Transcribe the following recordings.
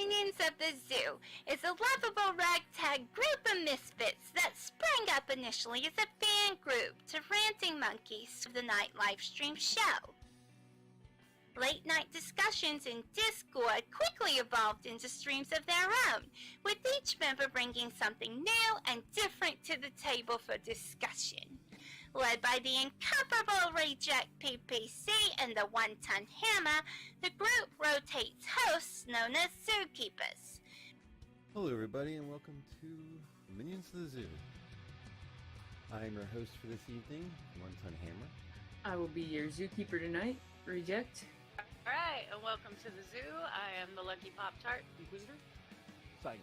Minions of the Zoo is a lovable ragtag group of misfits that sprang up initially as a fan group to Ranting Monkeys, the night live stream show. Late night discussions in Discord quickly evolved into streams of their own, with each member bringing something new and different to the table for discussion. Led by the incomparable Reject PPC and the One-Ton Hammer, the group rotates hosts known as Zookeepers. Hello everybody and welcome to Minions of the Zoo. I'm your host for this evening, One-Ton Hammer. I will be your zookeeper tonight, Reject. Alright, and welcome to the zoo. I am the Lucky Pop-Tart Inquisitor. Sanguine.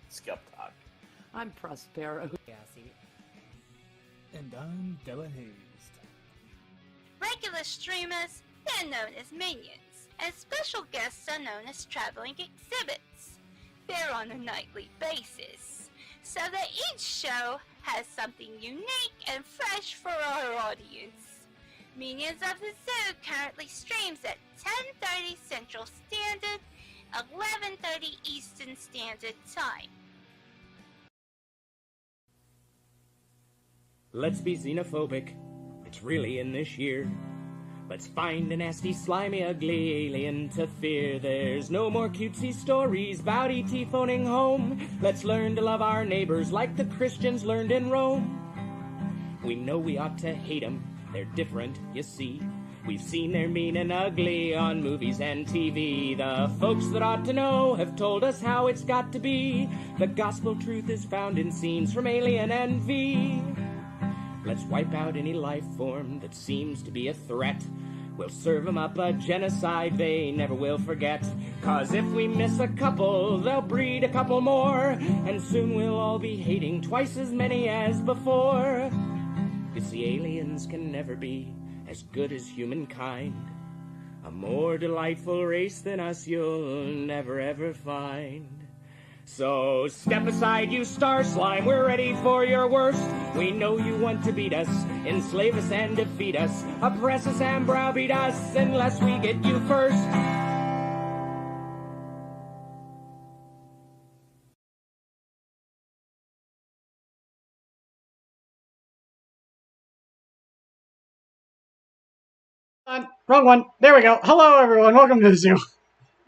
Skeptalk. I'm Prospero. Cassie. And I'm Della Hazed. Regular streamers, they're known as Minions, and special guests are known as traveling exhibits. They're on a nightly basis, so that each show has something unique and fresh for our audience. Minions of the Zoo currently streams at 10:30 Central Standard, 11:30 Eastern Standard Time. Let's be xenophobic, it's really in this year. Let's find a nasty, slimy, ugly alien to fear. There's no more cutesy stories about E.T. phoning home. Let's learn to love our neighbors like the Christians learned in Rome. We know we ought to hate them, they're different, you see. We've seen they're mean and ugly on movies and TV. The folks that ought to know have told us how it's got to be. The gospel truth is found in scenes from Alien and V. Let's wipe out any life form that seems to be a threat. We'll serve them up a genocide they never will forget. 'Cause if we miss a couple, they'll breed a couple more. And soon we'll all be hating twice as many as before. You see, aliens can never be as good as humankind. A more delightful race than us you'll never ever find. So step aside, you star slime, we're ready for your worst. We know you want to beat us, enslave us and defeat us, oppress us and browbeat us unless we get you first. Wrong one. There we go. Hello, everyone. Welcome to the zoo.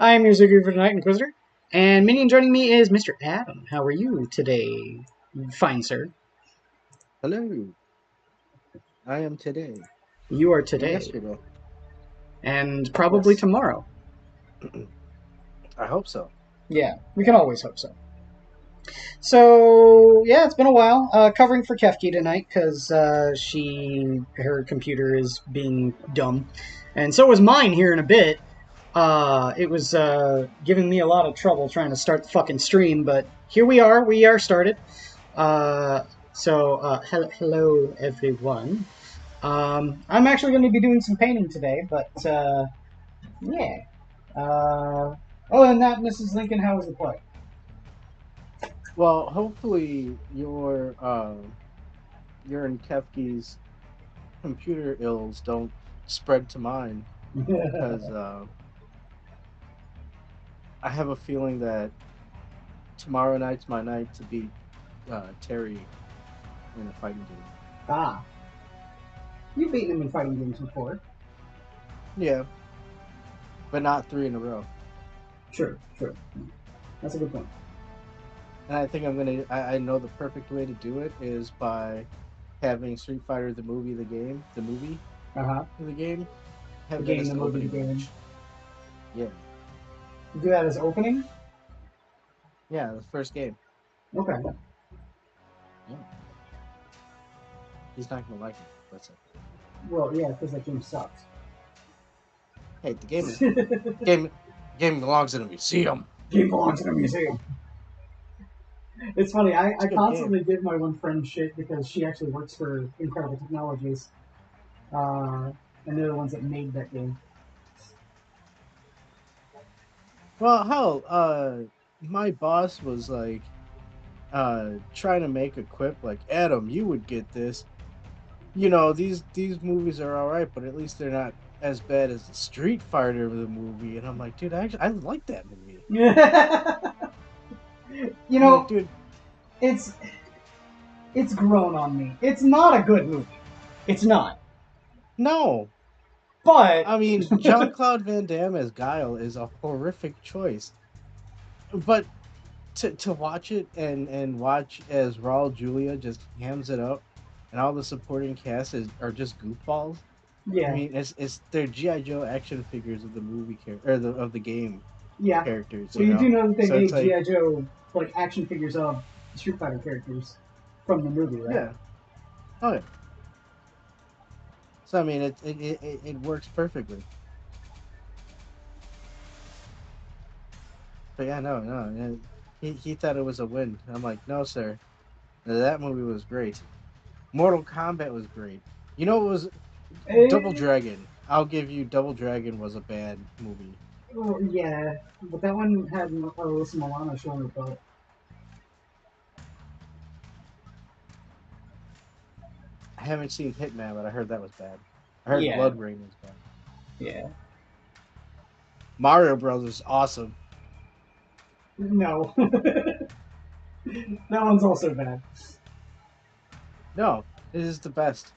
I am your zookeeper for tonight, Inquisitor. And minion joining me is Mr. Adam. How are you today? Fine, sir. Hello. I am today. You are today. Yesterday. And probably Yes. Tomorrow. I hope so. Yeah, we can always hope so. So, yeah, it's been a while. Covering for Kefki tonight because her computer is being dumb. And so was mine here in a bit. It was giving me a lot of trouble trying to start the fucking stream, but here we are. We are started. Hello, everyone. I'm actually going to be doing some painting today, but, yeah. Other than that, Mrs. Lincoln, how was the play? Well, hopefully your and Kefki's computer ills don't spread to mine, because I have a feeling that tomorrow night's my night to beat Terry in a fighting game. Ah. You've beaten him in fighting games before. Yeah, but not 3 in a row. Sure. That's a good point. And I think I know the perfect way to do it is by having Street Fighter the movie, the game. Uh-huh. The game. The game, the movie, the game. Yeah. You do that as opening? Yeah, the first game. Okay. Yeah. He's not gonna like it. That's it. Well, yeah, because that game sucks. Hey, the game is game belongs in a museum. Game belongs in a museum. It's funny, I a good constantly give my one friend shit because she actually works for Incredible Technologies. And they're the ones that made that game. Well, hell, my boss was like trying to make a quip like, Adam, you would get this. You know, these movies are alright, but at least they're not as bad as the Street Fighter the movie. And I'm like, dude, I like that movie. You I'm know, like, dude, it's grown on me. It's not a good movie. It's not. no. But I mean, Jean-Claude Van Damme as Guile is a horrific choice. But to watch it and watch as Raul Julia just hams it up, and all the supporting cast are just goofballs. I yeah, mean, it's they're GI Joe action figures of the movie of the game yeah. characters, So you do know that they So it's made like, GI Joe like action figures of Street Fighter characters from the movie, right? yeah, oh yeah. So I mean, it works perfectly. But yeah, no. He thought it was a win. I'm like, no, sir. That movie was great. Mortal Kombat was great. You know, it was Double Eh, Dragon. I'll give you Double Dragon was a bad movie. oh, yeah, but that one had Alyssa Milano showing her butt. I haven't seen Hitman, but I heard that was bad. I heard Yeah, Blood Rain was bad. yeah. Mario Bros is awesome. No, that one's also bad. No, it is the best.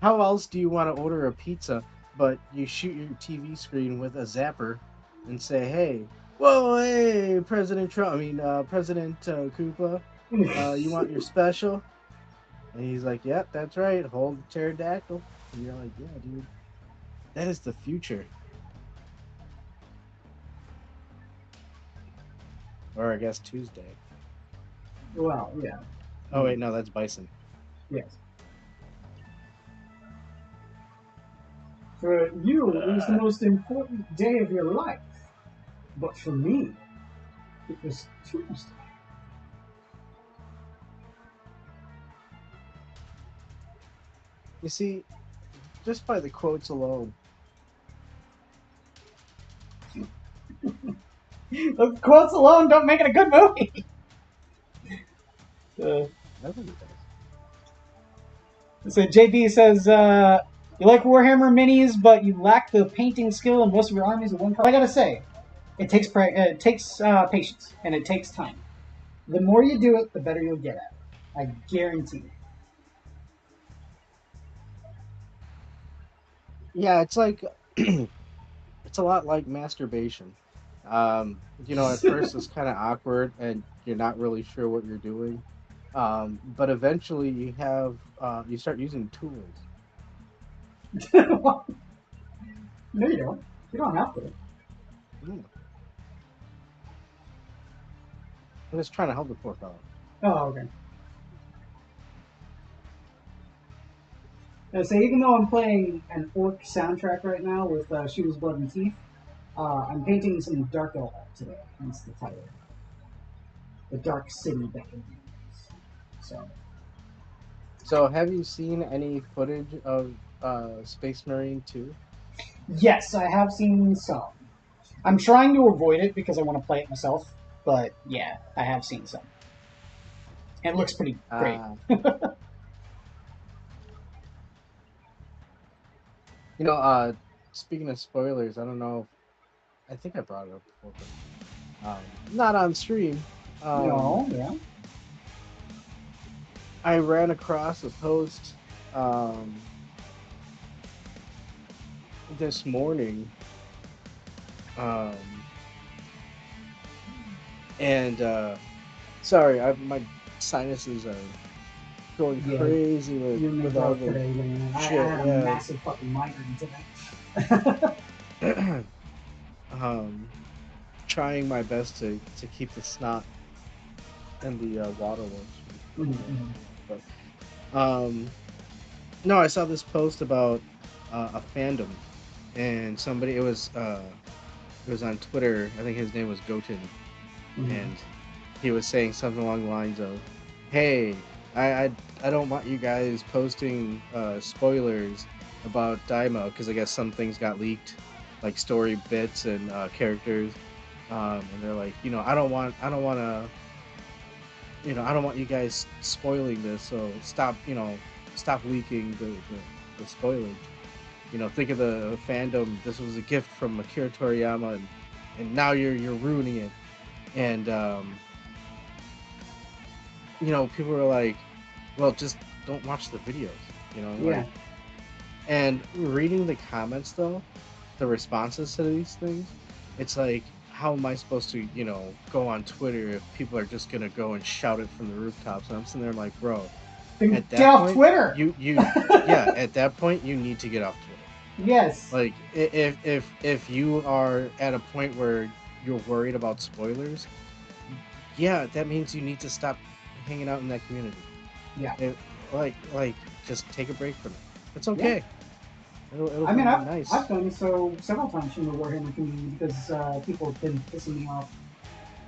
How else do you want to order a pizza, but you shoot your TV screen with a zapper and say, "Hey, whoa, hey, President Trump. I mean, President Koopa, you want your special?" And he's like, "Yep, that's right. Hold the pterodactyl." And you're like, "Yeah, dude, that is the future." Or I guess Tuesday. Well, yeah, Oh wait, no, that's Bison. yes. For you, it was the most important day of your life. But for me, it was Tuesday. You see, just by the quotes alone, The quotes alone don't make it a good movie. I think it does. So JB says, you like Warhammer minis, but you lack the painting skill, and most of your armies are one color. I gotta say, it takes patience and it takes time. The more you do it, the better you'll get at it. I guarantee it. Yeah, it's like it's a lot like masturbation. At first it's kind of awkward and you're not really sure what you're doing. But eventually you start using tools. No, you don't. You don't have to. Mm. I'm just trying to help the poor fellow. Oh, okay. So even though I'm playing an orc soundtrack right now with Shoes, Blood, and Teeth, I'm painting some Dark Elf today. That's the title. The Dark City Becons. So have you seen any footage of Space Marine 2? Yes, I have seen some. I'm trying to avoid it because I want to play it myself, but yeah, I have seen some. It looks pretty great. You know, speaking of spoilers, I don't know. I think I brought it up before, but not on stream. No, yeah. I ran across a post this morning, um, and sorry, my sinuses are going Yeah, crazy you with made all rough the today, man. I shit. had a Yeah. massive fucking migraine today. Trying my best to keep the snot and the waterworks from Mhm. but no, I saw this post about a fandom, and somebody it was on Twitter. I think his name was Goten, and he was saying something along the lines of, "Hey, I don't want you guys posting spoilers about Daima because I guess some things got leaked, like story bits and characters, and they're like, I don't want to." I don't want you guys spoiling this, so stop leaking the spoilage. Think of the fandom. This was a gift from Akira Toriyama, and now you're ruining it. and people are like, well, just don't watch the videos, Yeah. And reading the comments though, the responses to these things, it's like, how am I supposed to, go on Twitter if people are just gonna go and shout it from the rooftops? And I'm sitting there like, bro, Then at get that off point, Twitter. yeah, at that point, you need to get off Twitter. Yes. Like, if you are at a point where you're worried about spoilers, yeah, that means you need to stop hanging out in that community. Yeah. Like, just take a break from it. It's Yeah. okay. It'll I mean, be I've nice. done so several times from the Warhammer community because people have been pissing me off.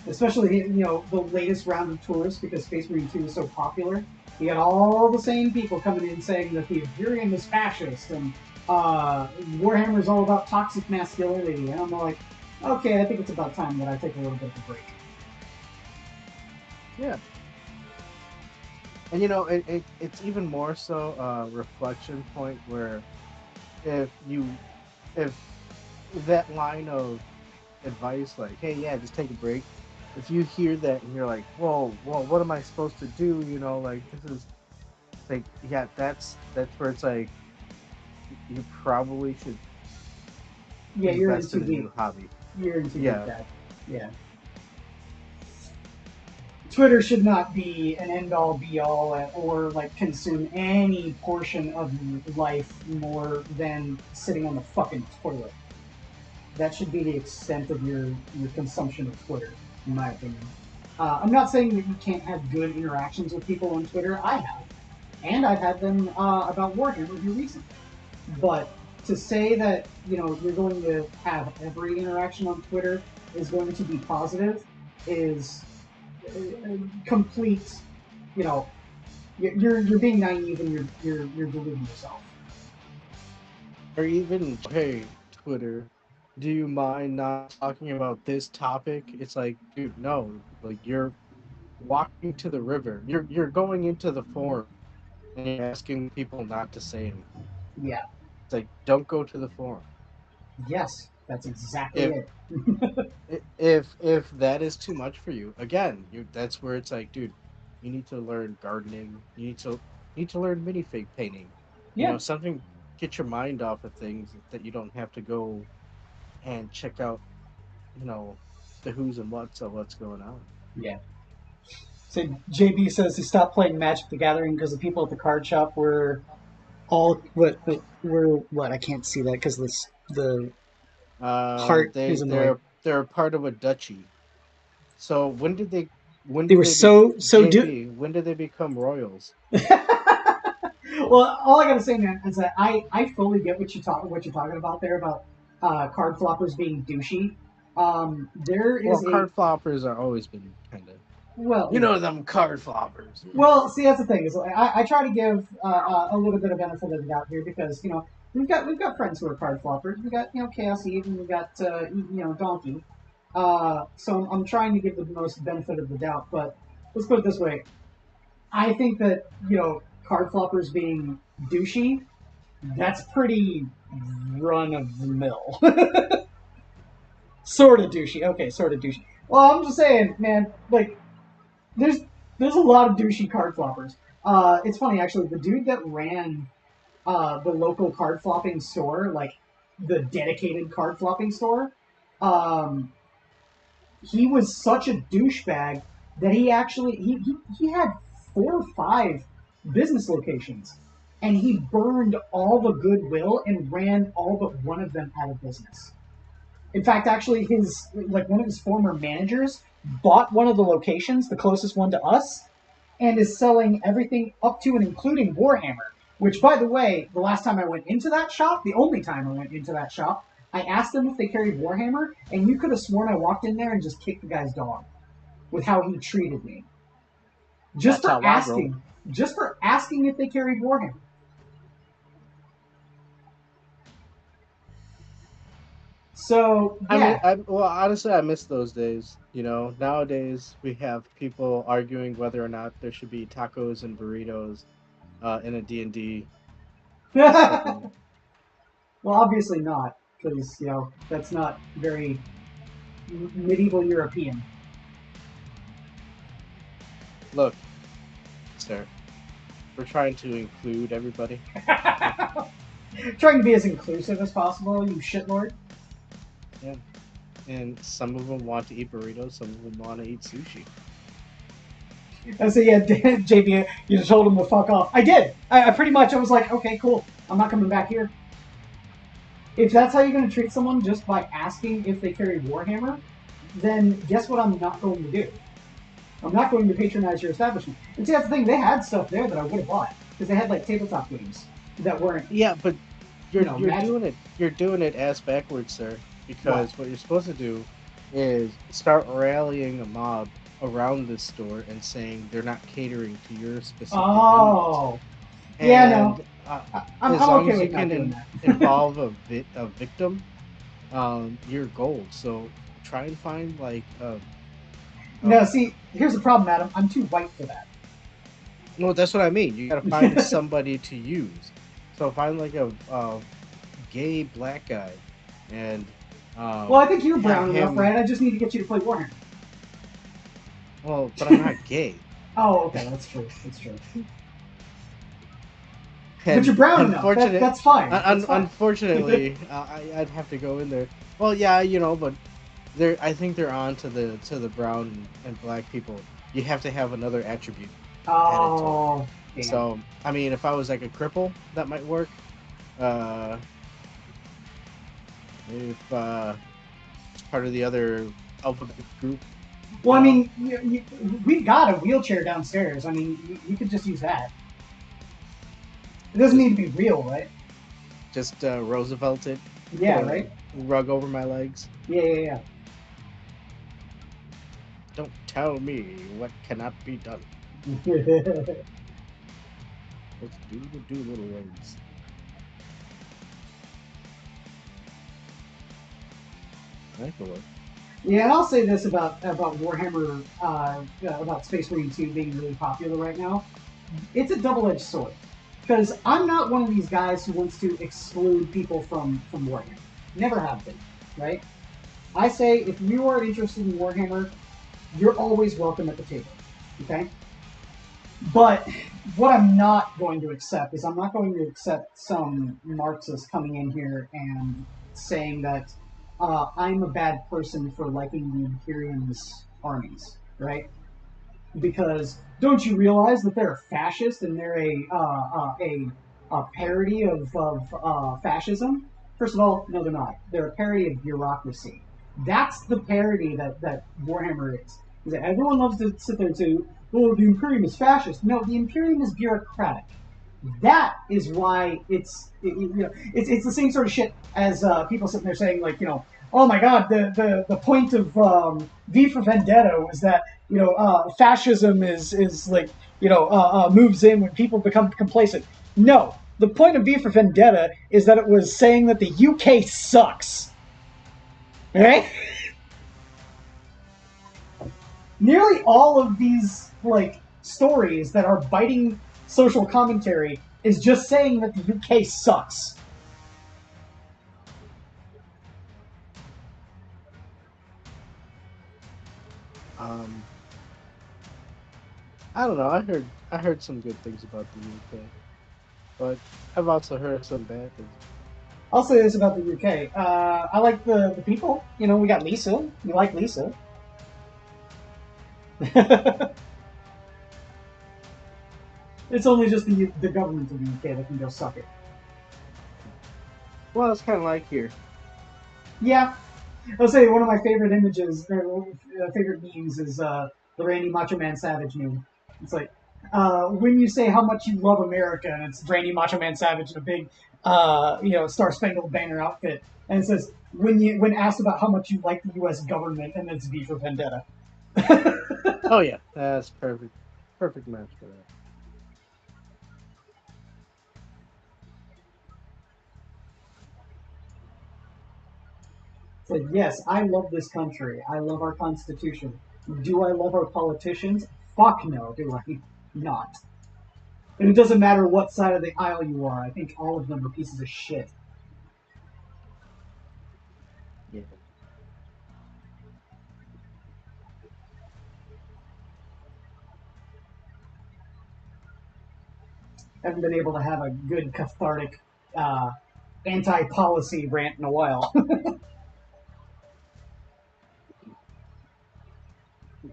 Especially, the latest round of tours because Space Marine 2 is so popular. You got all the same people coming in saying that the Imperium is fascist and Warhammer is all about toxic masculinity. And I'm like, okay, I think it's about time that I take a little bit of a break. Yeah. And it's even more so a reflection point where if that line of advice, like, hey, yeah, just take a break, if you hear that and you're like, whoa, what am I supposed to do? Like, this is, it's like, yeah, that's where it's like, you probably should Yeah, you're in invest too in a deep. new hobby. You're in too Yeah. deep, Dad. Yeah. Twitter should not be an end-all, be-all, or like consume any portion of your life more than sitting on the fucking toilet. That should be the extent of your consumption of Twitter, in my opinion. I'm not saying that you can't have good interactions with people on Twitter. I have, and I've had them about Warhammer here recently. But to say that you're going to have every interaction on Twitter is going to be positive is complete. You're being naive and you're deluding yourself. Or even, hey, Twitter, do you mind not talking about this topic? It's like, dude, no. Like, you're walking to the river. You're going into the forum and you're asking people not to say anything. Yeah. It's like, don't go to the forum. Yes, that's exactly If it. if that is too much for you, again, that's where it's like, dude, you need to learn gardening. You need to learn minifig painting. Yeah. Something, get your mind off of things that you don't have to go and check out, the who's and what's of what's going on. Yeah. So JB says he stopped playing Magic the Gathering because the people at the card shop were all what I can't see that because the heart is in the way. They're part of a duchy. So when They did were they be so JB? When did they become royals? Well, all I gotta say, man, is that I fully get what you're talking about there about card floppers being douchey. There is Card floppers are always been kind of, well, them card floppers. well, see, that's the thing is I try to give a little bit of benefit of the doubt here because we've got friends who are card floppers. We got Chaos Eve and we got Donkey. So I'm trying to give the most benefit of the doubt, but let's put it this way: I think that card floppers being douchey, that's pretty run of the mill. Sort of douchey. Okay, sort of douchey. Well, I'm just saying, man. Like, there's a lot of douchey card floppers. It's funny actually. The dude that ran the local card flopping store, like the dedicated card flopping store, um, he was such a douchebag that he actually he had 4 or 5 business locations, and he burned all the goodwill and ran all but one of them out of business. In fact, actually, one of his former managers bought one of the locations, the closest one to us, and is selling everything up to and including Warhammer. Which, by the way, the last time I went into that shop, the only time I went into that shop, I asked them if they carried Warhammer, and you could have sworn I walked in there and just kicked the guy's dog with how he treated me. Just That's for how I roll. asking. Just for asking if they carried Warhammer. So, yeah. Honestly, I miss those days. Nowadays we have people arguing whether or not there should be tacos and burritos in a D&D setting. Well, obviously not, because, that's not very medieval European. Look, sir, we're trying to include everybody. Trying to be as inclusive as possible, you shitlord. Yeah. And some of them want to eat burritos, some of them want to eat sushi. And so yeah, JB, you just told him to fuck off. I did. I pretty much, I was like, okay, cool. I'm not coming back here. If that's how you're going to treat someone just by asking if they carry Warhammer, then guess what I'm not going to do? I'm not going to patronize your establishment. And see, that's the thing. They had stuff there that I would have bought because they had like tabletop games that weren't. Yeah, but you're magic. doing it. You're doing it ass backwards, sir. Because what you're supposed to do is start rallying a mob around this store and saying they're not catering to your specific needs. Oh, And, yeah, no. I'm as long okay as you with not doing can that. involve a victim, you're gold. So try and find like No, see, here's the problem, Adam. I'm too white for that. No, that's what I mean. You gotta find somebody to use. So find like a gay black guy, and Well, I think you're have brown enough, him- right? I just need to get you to play Warhammer. Well, but I'm not gay. Oh, okay, that's true. That's true. And But you're brown enough. That's fine. That's fine. Unfortunately, I'd have to go in there. Well, yeah, but I think they're on to the brown and black people. You have to have another attribute. Oh, damn. So I mean, if I was like a cripple, that might work. If part of the other alphabet group. Well, I mean, we've got a wheelchair downstairs. I mean, you could just use that. It doesn't need to be real, right? Just Roosevelt it. Yeah, right? Rug over my legs. Yeah. Don't tell me what cannot be done. Let's do the Doolittle rings. That could work. Yeah, and I'll say this about Warhammer, about Space Marine 2 being really popular right now. It's a double-edged sword. Because I'm not one of these guys who wants to exclude people from Warhammer. Never have been, right? I say if you are interested in Warhammer, you're always welcome at the table, okay? But what I'm not going to accept is I'm not going to accept some Marxist coming in here and saying that I'm a bad person for liking the Imperium's armies, right? Because don't you realize that they're a fascist and they're a parody of fascism? First of all, no, they're not. They're a parody of bureaucracy. That's the parody that Warhammer is. Is that everyone loves to sit there and say, "Oh, the Imperium is fascist." No, the Imperium is bureaucratic. That is why it's the same sort of shit as people sitting there saying like, oh my god, the point of V for Vendetta was that fascism is like moves in when people become complacent. No, the point of V for Vendetta is that it was saying that the UK sucks. Right? Nearly all of these like stories that are biting social commentary is just saying that the UK sucks. I don't know. I heard some good things about the UK, but I've also heard some bad things. I'll say this about the UK. I like the people. We got Lisa. You like Lisa. It's only just the government of the UK that can go suck it. Well, it's kind of like here. Yeah. I'll say one of my favorite images, or favorite memes is the Randy Macho Man Savage meme. It's like, when you say how much you love America, and it's Randy Macho Man Savage in a big, Star Spangled Banner outfit, and it says when asked about how much you like the U.S. government, and it's V for Vendetta. Oh yeah, that's perfect match for that. It's like, yes, I love this country. I love our Constitution. Do I love our politicians? Fuck no, do I not. And it doesn't matter what side of the aisle you are. I think all of them are pieces of shit. Yeah. Haven't been able to have a good cathartic anti-policy rant in a while.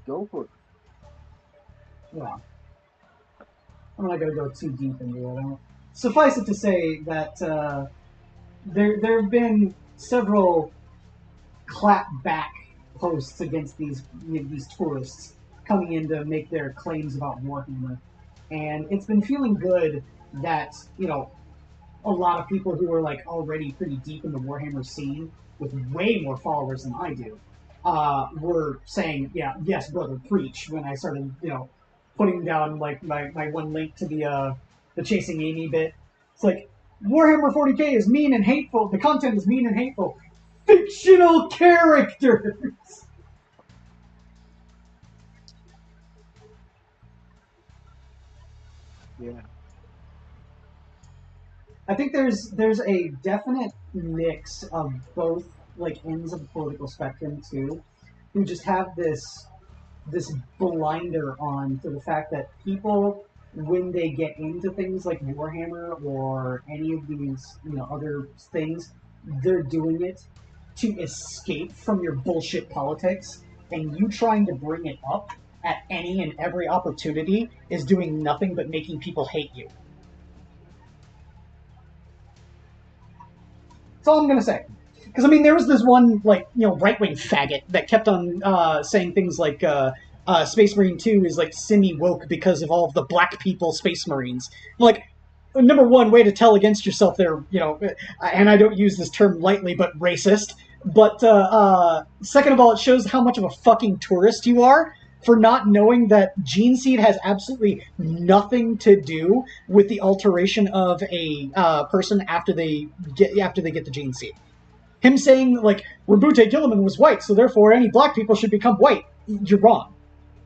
Go for it. Well, I'm not going to go too deep into it. Suffice it to say that there have been several clap-back posts against these tourists coming in to make their claims about Warhammer. And it's been feeling good that, a lot of people who are like already pretty deep in the Warhammer scene with way more followers than I do were saying, yeah, yes, brother, preach, when I started, putting down like my one link to the Chasing Amy bit. It's like, Warhammer 40k is mean and hateful. The content is mean and hateful. Fictional characters! Yeah. I think there's a definite mix of both like ends of the political spectrum too, who just have this blinder on to the fact that people, when they get into things like Warhammer or any of these other things, they're doing it to escape from your bullshit politics, and you trying to bring it up at any and every opportunity is doing nothing but making people hate you. That's all I'm gonna say. Because I mean, there was this one right-wing faggot that kept on saying things like Space Marine 2 is like semi-woke because of all of the black people Space Marines. Like, number one, way to tell against yourself there, and I don't use this term lightly, but racist. But second of all, it shows how much of a fucking tourist you are for not knowing that gene seed has absolutely nothing to do with the alteration of a person after they get the gene seed. Him saying like Rabute Gilliman was white, so therefore any black people should become white. You're wrong.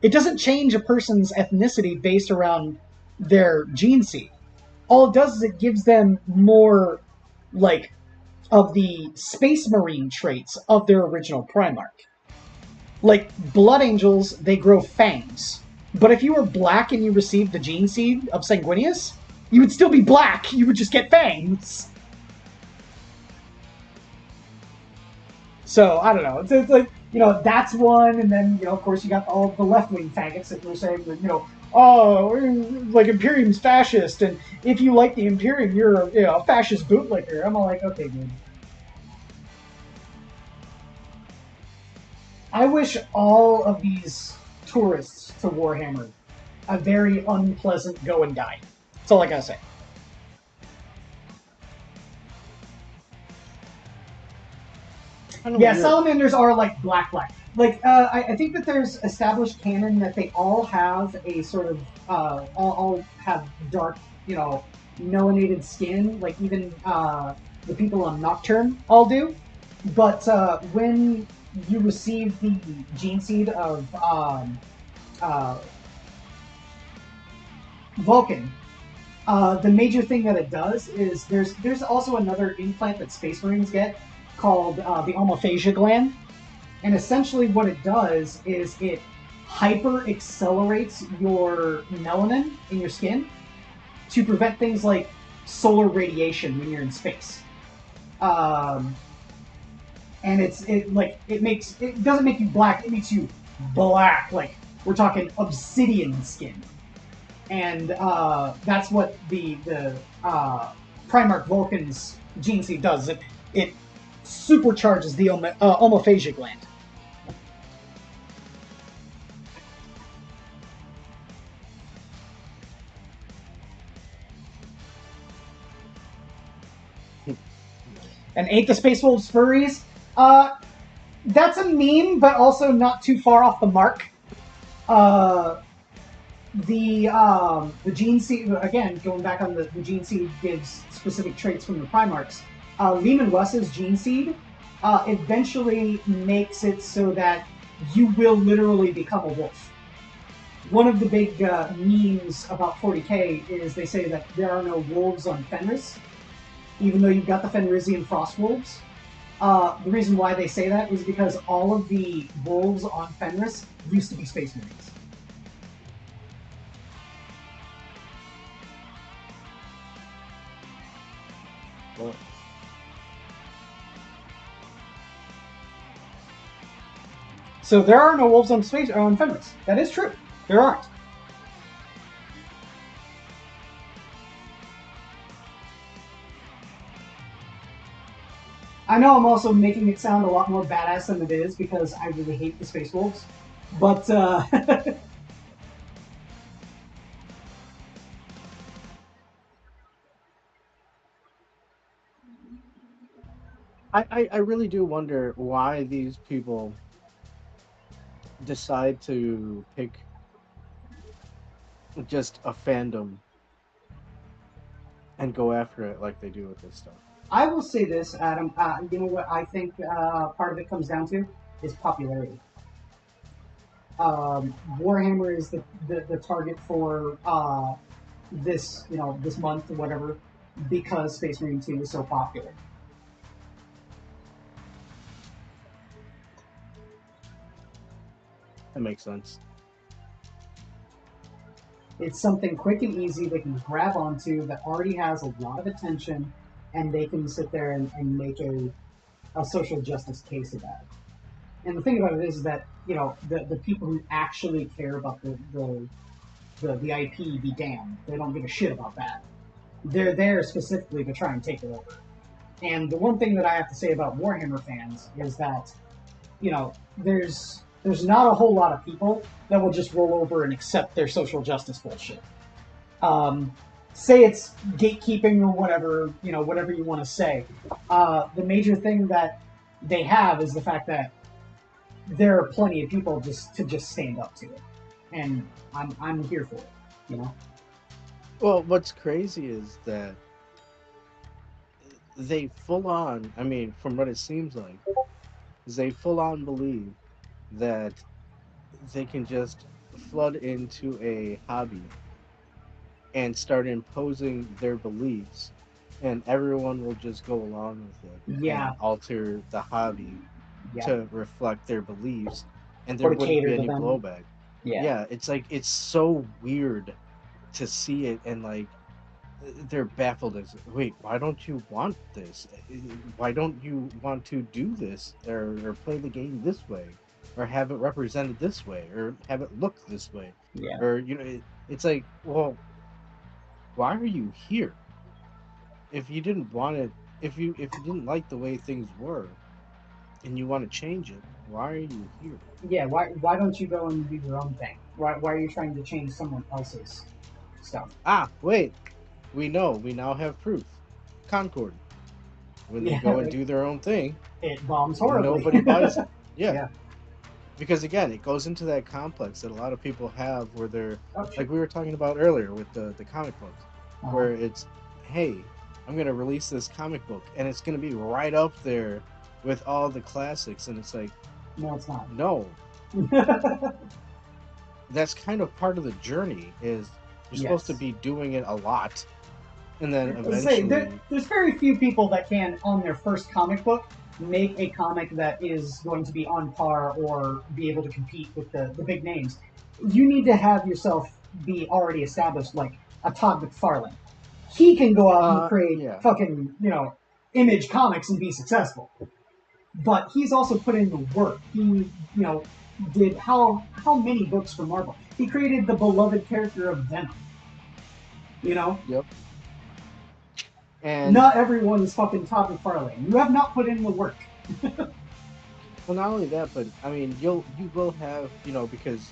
It doesn't change a person's ethnicity based around their gene seed. All it does is it gives them more like of the Space Marine traits of their original Primarch. Like, Blood Angels, they grow fangs. But if you were black and you received the gene seed of Sanguinius, you would still be black. You would just get fangs. So, I don't know. It's like, that's one. And then, of course, you got all the left-wing faggots that were saying that, like, Imperium's fascist. And if you like the Imperium, you're a fascist bootlicker. I'm all like, okay, dude. I wish all of these tourists to Warhammer a very unpleasant go and die. That's all I gotta say. Yeah, salamanders are like black. Like, I think that there's established canon that they all have a sort of, all have dark, melanated skin, like even the people on Nocturne all do. But when you receive the gene seed of Vulcan, the major thing that it does is there's also another implant that Space Marines get called the omophagia gland. And essentially what it does is it hyper accelerates your melanin in your skin to prevent things like solar radiation when you're in space. And it doesn't make you black, it makes you black. Like, we're talking obsidian skin. And that's what the Primarch Vulcan's gene seed does. It supercharges the omophagia gland. And ain't the Space Wolves furries? That's a meme, but also not too far off the mark. The gene seed, again, going back on the gene seed gives specific traits from the Primarchs. Lehman Russ's gene seed eventually makes it so that you will literally become a wolf. One of the big memes about 40k is they say that there are no wolves on Fenris, even though you've got the Fenrisian Frost Wolves. The reason why they say that is because all of the wolves on Fenris used to be Space Marines. toy. So there are no wolves on space or on Fenris. That is true. There aren't. I know I'm also making it sound a lot more badass than it is because I really hate the Space Wolves. But, I really do wonder why these people decide to pick just a fandom and go after it like they do with this stuff. I will say this, Adam. You know what I think part of it comes down to is popularity. Warhammer is the target for this this month or whatever because Space Marine 2 is so popular. That makes sense. It's something quick and easy they can grab onto that already has a lot of attention, and they can sit there and make a social justice case about it. And the thing about it is that the people who actually care about the IP be damned. They don't give a shit about that. They're there specifically to try and take it over. And the one thing that I have to say about Warhammer fans is that there's not a whole lot of people that will just roll over and accept their social justice bullshit. Say it's gatekeeping or whatever, whatever you want to say. The major thing that they have is the fact that there are plenty of people to stand up to it, and I'm here for it. Well, what's crazy is that they full on, I mean, from what it seems like, is they full on believe that they can just flood into a hobby and start imposing their beliefs, and everyone will just go along with it Yeah. and alter the hobby Yeah. to reflect their beliefs, and there Or to wouldn't cater be to any them. blowback. Yeah. It's like it's so weird to see it, and like they're baffled as, wait, why don't you want this? Why don't you want to do this or play the game this way, or have it represented this way, or have it look this way? Yeah. Or it's like, well, why are you here? If you didn't want it, if you didn't like the way things were, and you want to change it, why are you here? Yeah, why don't you go and do your own thing? Why are you trying to change someone else's stuff? Ah, wait, we now have proof. Concord, when they Yeah, go and do their own thing, it bombs horribly. nobody buys it. Yeah. Because again, it goes into that complex that a lot of people have, where they're Oh, like we were talking about earlier with the comic books, Uh-huh. where it's, hey, I'm gonna release this comic book and it's gonna be right up there with all the classics, and it's like, No, it's not. no, that's kind of part of the journey. Is you're supposed to Yes. be doing it a lot, and then Let's say, eventually, there's very few people that can, on their first comic book, make a comic that is going to be on par or be able to compete with the big names. You need to have yourself be already established, like a Todd McFarlane. He can go out and create fucking, Image Comics and be successful. But he's also put in the work. He, did how many books for Marvel? He created the beloved character of Venom. Yep. And not everyone is fucking Todd McFarlane. You have not put in the work. well, not only that, but I mean, you will have, because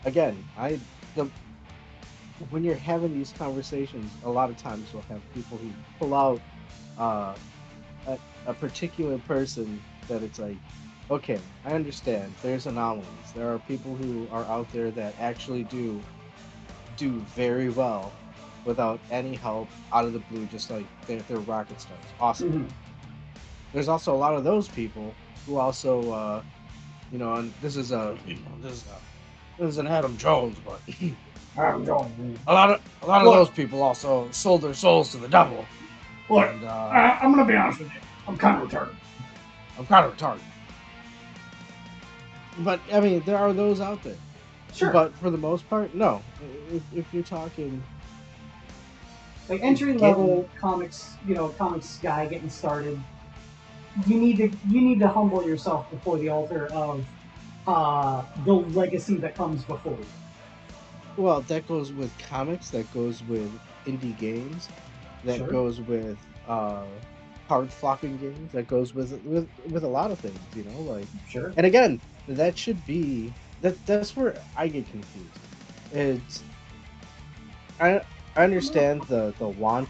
again, when you're having these conversations, a lot of times you'll have people who pull out a particular person that it's like, okay, I understand. There's anomalies. There are people who are out there that actually do very well without any help out of the blue, just like they're rocket stars. Awesome. Mm-hmm. There's also a lot of those people who also, and this is an Adam Jones, but Adam Jones. a lot of those people also sold their souls to the devil. Look, and, I'm gonna be honest with you. I'm kind of retarded. But I mean, there are those out there. Sure. But for the most part, no. If you're talking Like entry level comics, comics guy getting started. You need to humble yourself before the altar of the legacy that comes before you. Well, that goes with comics. That goes with indie games. That Sure. goes with card flopping games. That goes with a lot of things. Like. Sure. And again, that should be that's where I get confused. It's I understand the want,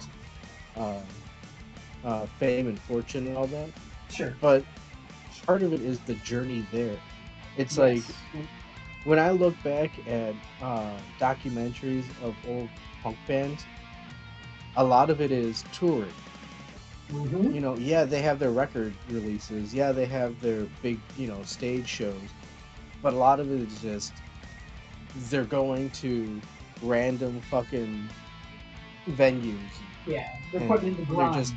fame and fortune and all that, Sure. but part of it is the journey there. It's Yes. like when I look back at documentaries of old punk bands, a lot of it is touring. Mm-hmm. Yeah, they have their record releases. Yeah, they have their big, stage shows. But a lot of it is just they're going to random fucking venues. Yeah, they're And putting in the they're grind. just-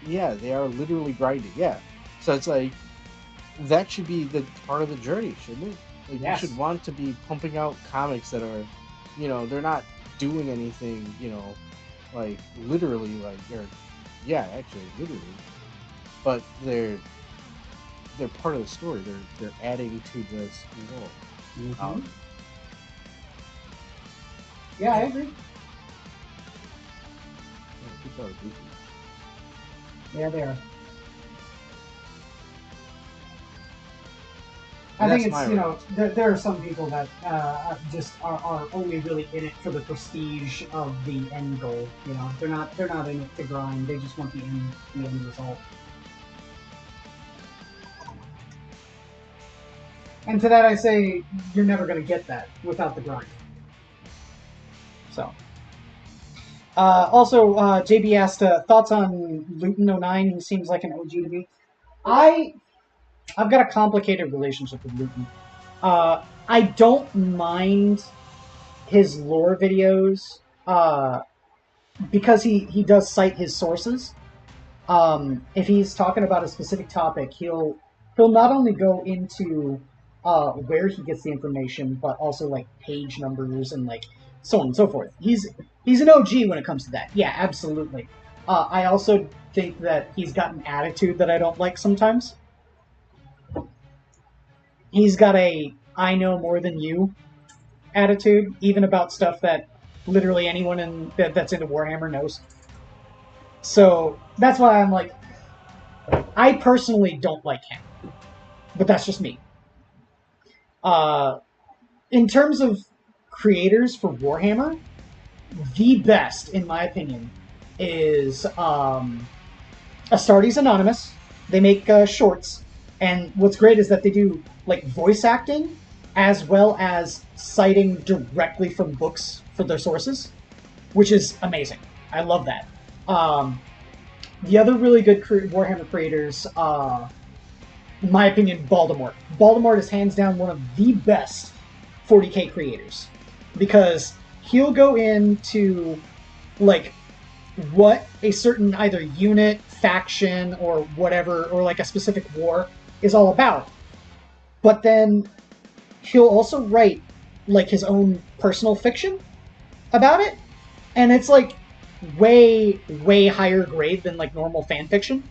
Yeah, they are literally grinding. Yeah, so it's like that should be the part of the journey, shouldn't it? Like Yes. you should want to be pumping out comics that are, they're not doing anything, like literally, like actually literally, but they're part of the story. They're adding to this world. Mm-hmm. Yeah, I agree. People are goofy. Yeah, they are. And I think that's it's, my there are some people that just are only really in it for the prestige of the end goal. They're not in it to grind. They just want the end result. And to that I say, you're never going to get that without the grind. So. Also, JB asked thoughts on Luton09. He seems like an OG to me. I've got a complicated relationship with Luton. I don't mind his lore videos because he does cite his sources. If he's talking about a specific topic, he'll not only go into where he gets the information, but also like page numbers and like so on and so forth. He's an OG when it comes to that. Yeah, absolutely. I also think that he's got an attitude that I don't like sometimes. He's got a I know more than you attitude, even about stuff that literally anyone that's into Warhammer knows. So that's why I'm like, I personally don't like him, but that's just me. In terms of creators for Warhammer, the best, in my opinion, is Astartes Anonymous. They make shorts, and what's great is that they do like voice acting as well as citing directly from books for their sources, which is amazing. I love that. The other really good Warhammer creators, in my opinion, Voldemort. Voldemort is hands down one of the best 40k creators because he'll go into like what a certain either unit, faction, or whatever, or like a specific war is all about. But then he'll also write like his own personal fiction about it, and it's like way higher grade than like normal fan fiction.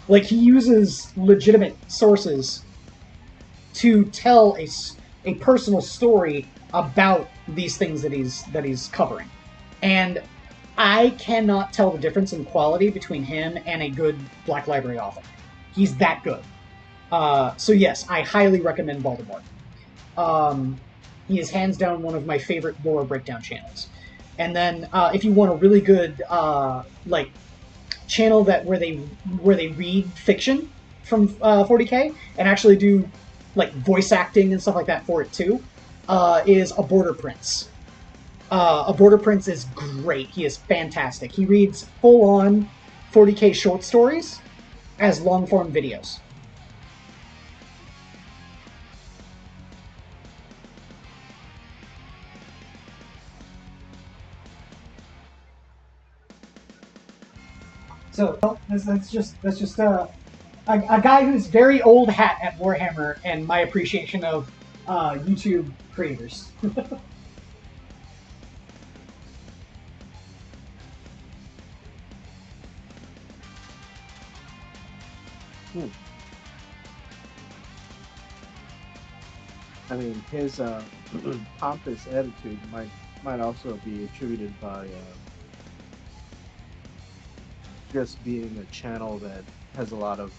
Like he uses legitimate sources to tell a personal story about these things that he's covering, and I cannot tell the difference in quality between him and a good Black Library author. He's that good. So yes, I highly recommend Voldemort. He is hands down one of my favorite lore breakdown channels. And then if you want a really good like channel where they read fiction from 40k and actually do like voice acting and stuff like that for it too, is A Border Prince. A Border Prince is great. He is fantastic. He reads full-on 40k short stories as long-form videos. So that's just a guy who's very old hat at Warhammer and my appreciation of YouTube creators. I mean, his pompous attitude might also be attributed by just being a channel that has a lot of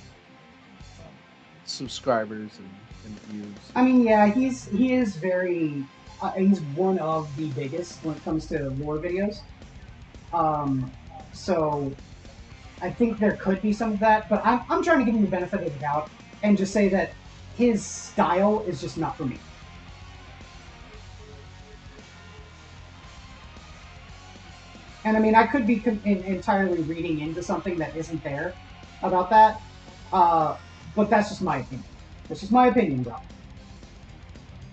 um, subscribers and views. I mean, yeah, he is very he's one of the biggest when it comes to lore videos. So I think there could be some of that, but I'm trying to give him the benefit of the doubt and just say that his style is just not for me. And I mean, I could be entirely reading into something that isn't there about that, but that's just my opinion. That's just my opinion, bro.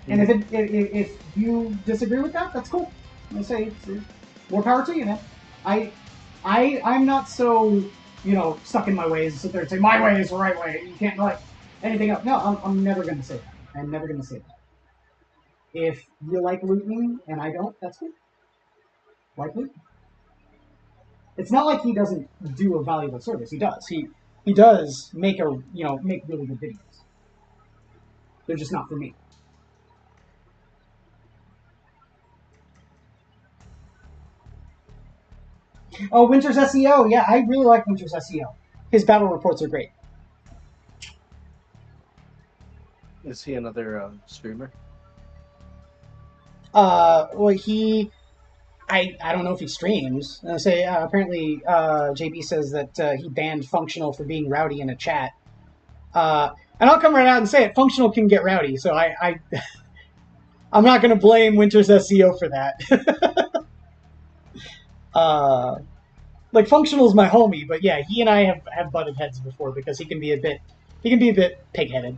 And if you disagree with that, that's cool. I say more power to you, man. I'm not so stuck in my ways and sit there and say my way is the right way. You can't like anything else. No, I'm never gonna say that. I'm never gonna say that. If you like looting and I don't, that's cool. Like loot. It's not like he doesn't do a valuable service. He does. He does make make really good videos. They're just not for me. Oh, Winter's SEO. Yeah, I really like Winter's SEO. His battle reports are great. Is he another streamer? Well, I don't know if he streams. I say apparently JB says that he banned Functional for being rowdy in a chat. And I'll come right out and say it. Functional can get rowdy, so I'm not going to blame Winter's SEO for that. Like Functional's my homie, but yeah, he and I have butted heads before because he can be a bit pig-headed.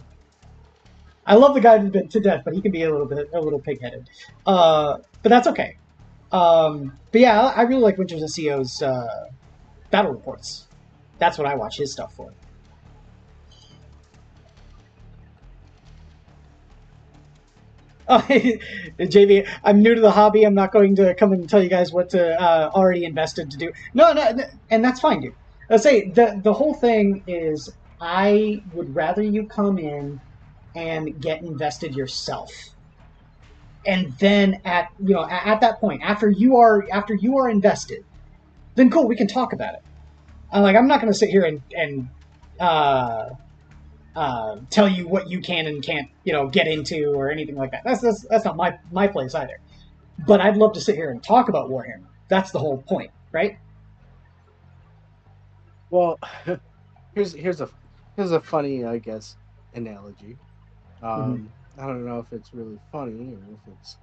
I love the guy to death, but he can be a little pig-headed. But that's okay. But yeah, I really like Winter's SEO's battle reports. That's what I watch his stuff for. JV, I'm new to the hobby. I'm not going to come and tell you guys what to already invested to do. No, and that's fine, dude. Let's say the whole thing is I would rather you come in and get invested yourself. And then at that point, after you are invested, then cool, we can talk about it. I'm not going to sit here and tell you what you can and can't, get into or anything like that. That's not my place either. But I'd love to sit here and talk about Warhammer. That's the whole point, right? Well, here's a funny, I guess, analogy. I don't know if it's really funny or if it's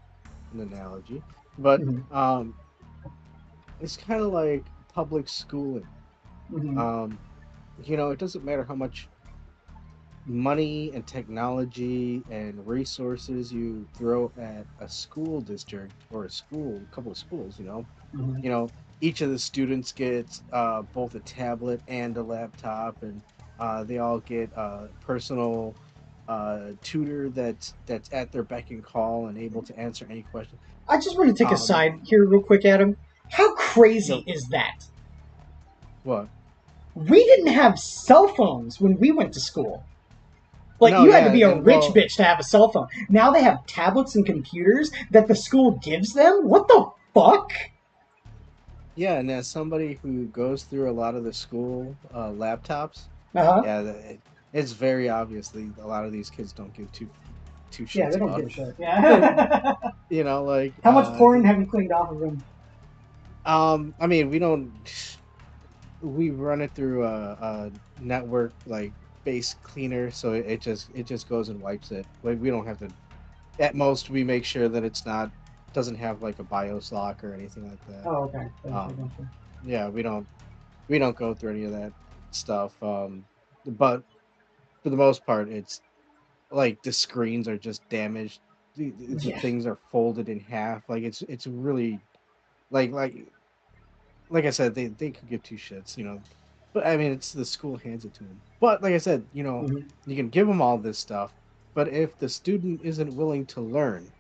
an analogy, but it's kind of like public schooling. It doesn't matter how much money and technology and resources you throw at a school district or a couple of schools. Each of the students gets both a tablet and a laptop, and they all get a personal tutor that's at their beck and call and able to answer any question. I just want to take a side here real quick, Adam. How crazy is that? What? We didn't have cell phones when we went to school. You had to be a rich bitch to have a cell phone. Now they have tablets and computers that the school gives them? What the fuck? Yeah, and as somebody who goes through a lot of the school laptops, it's very obviously a lot of these kids don't give two shits. Yeah, they don't give a shit. Yeah. How much porn have you cleaned off of them? I mean, we run it through a network base cleaner, so it just goes and wipes it. We don't have to. At most, we make sure that doesn't have a BIOS lock or anything like that. Oh, okay. Yeah, we don't go through any of that stuff. But for the most part, it's the screens are just damaged. The things are folded in half. It's really like I said, they could give two shits, But I mean, it's the school hands it to them. But like I said, you can give them all this stuff, but if the student isn't willing to learn,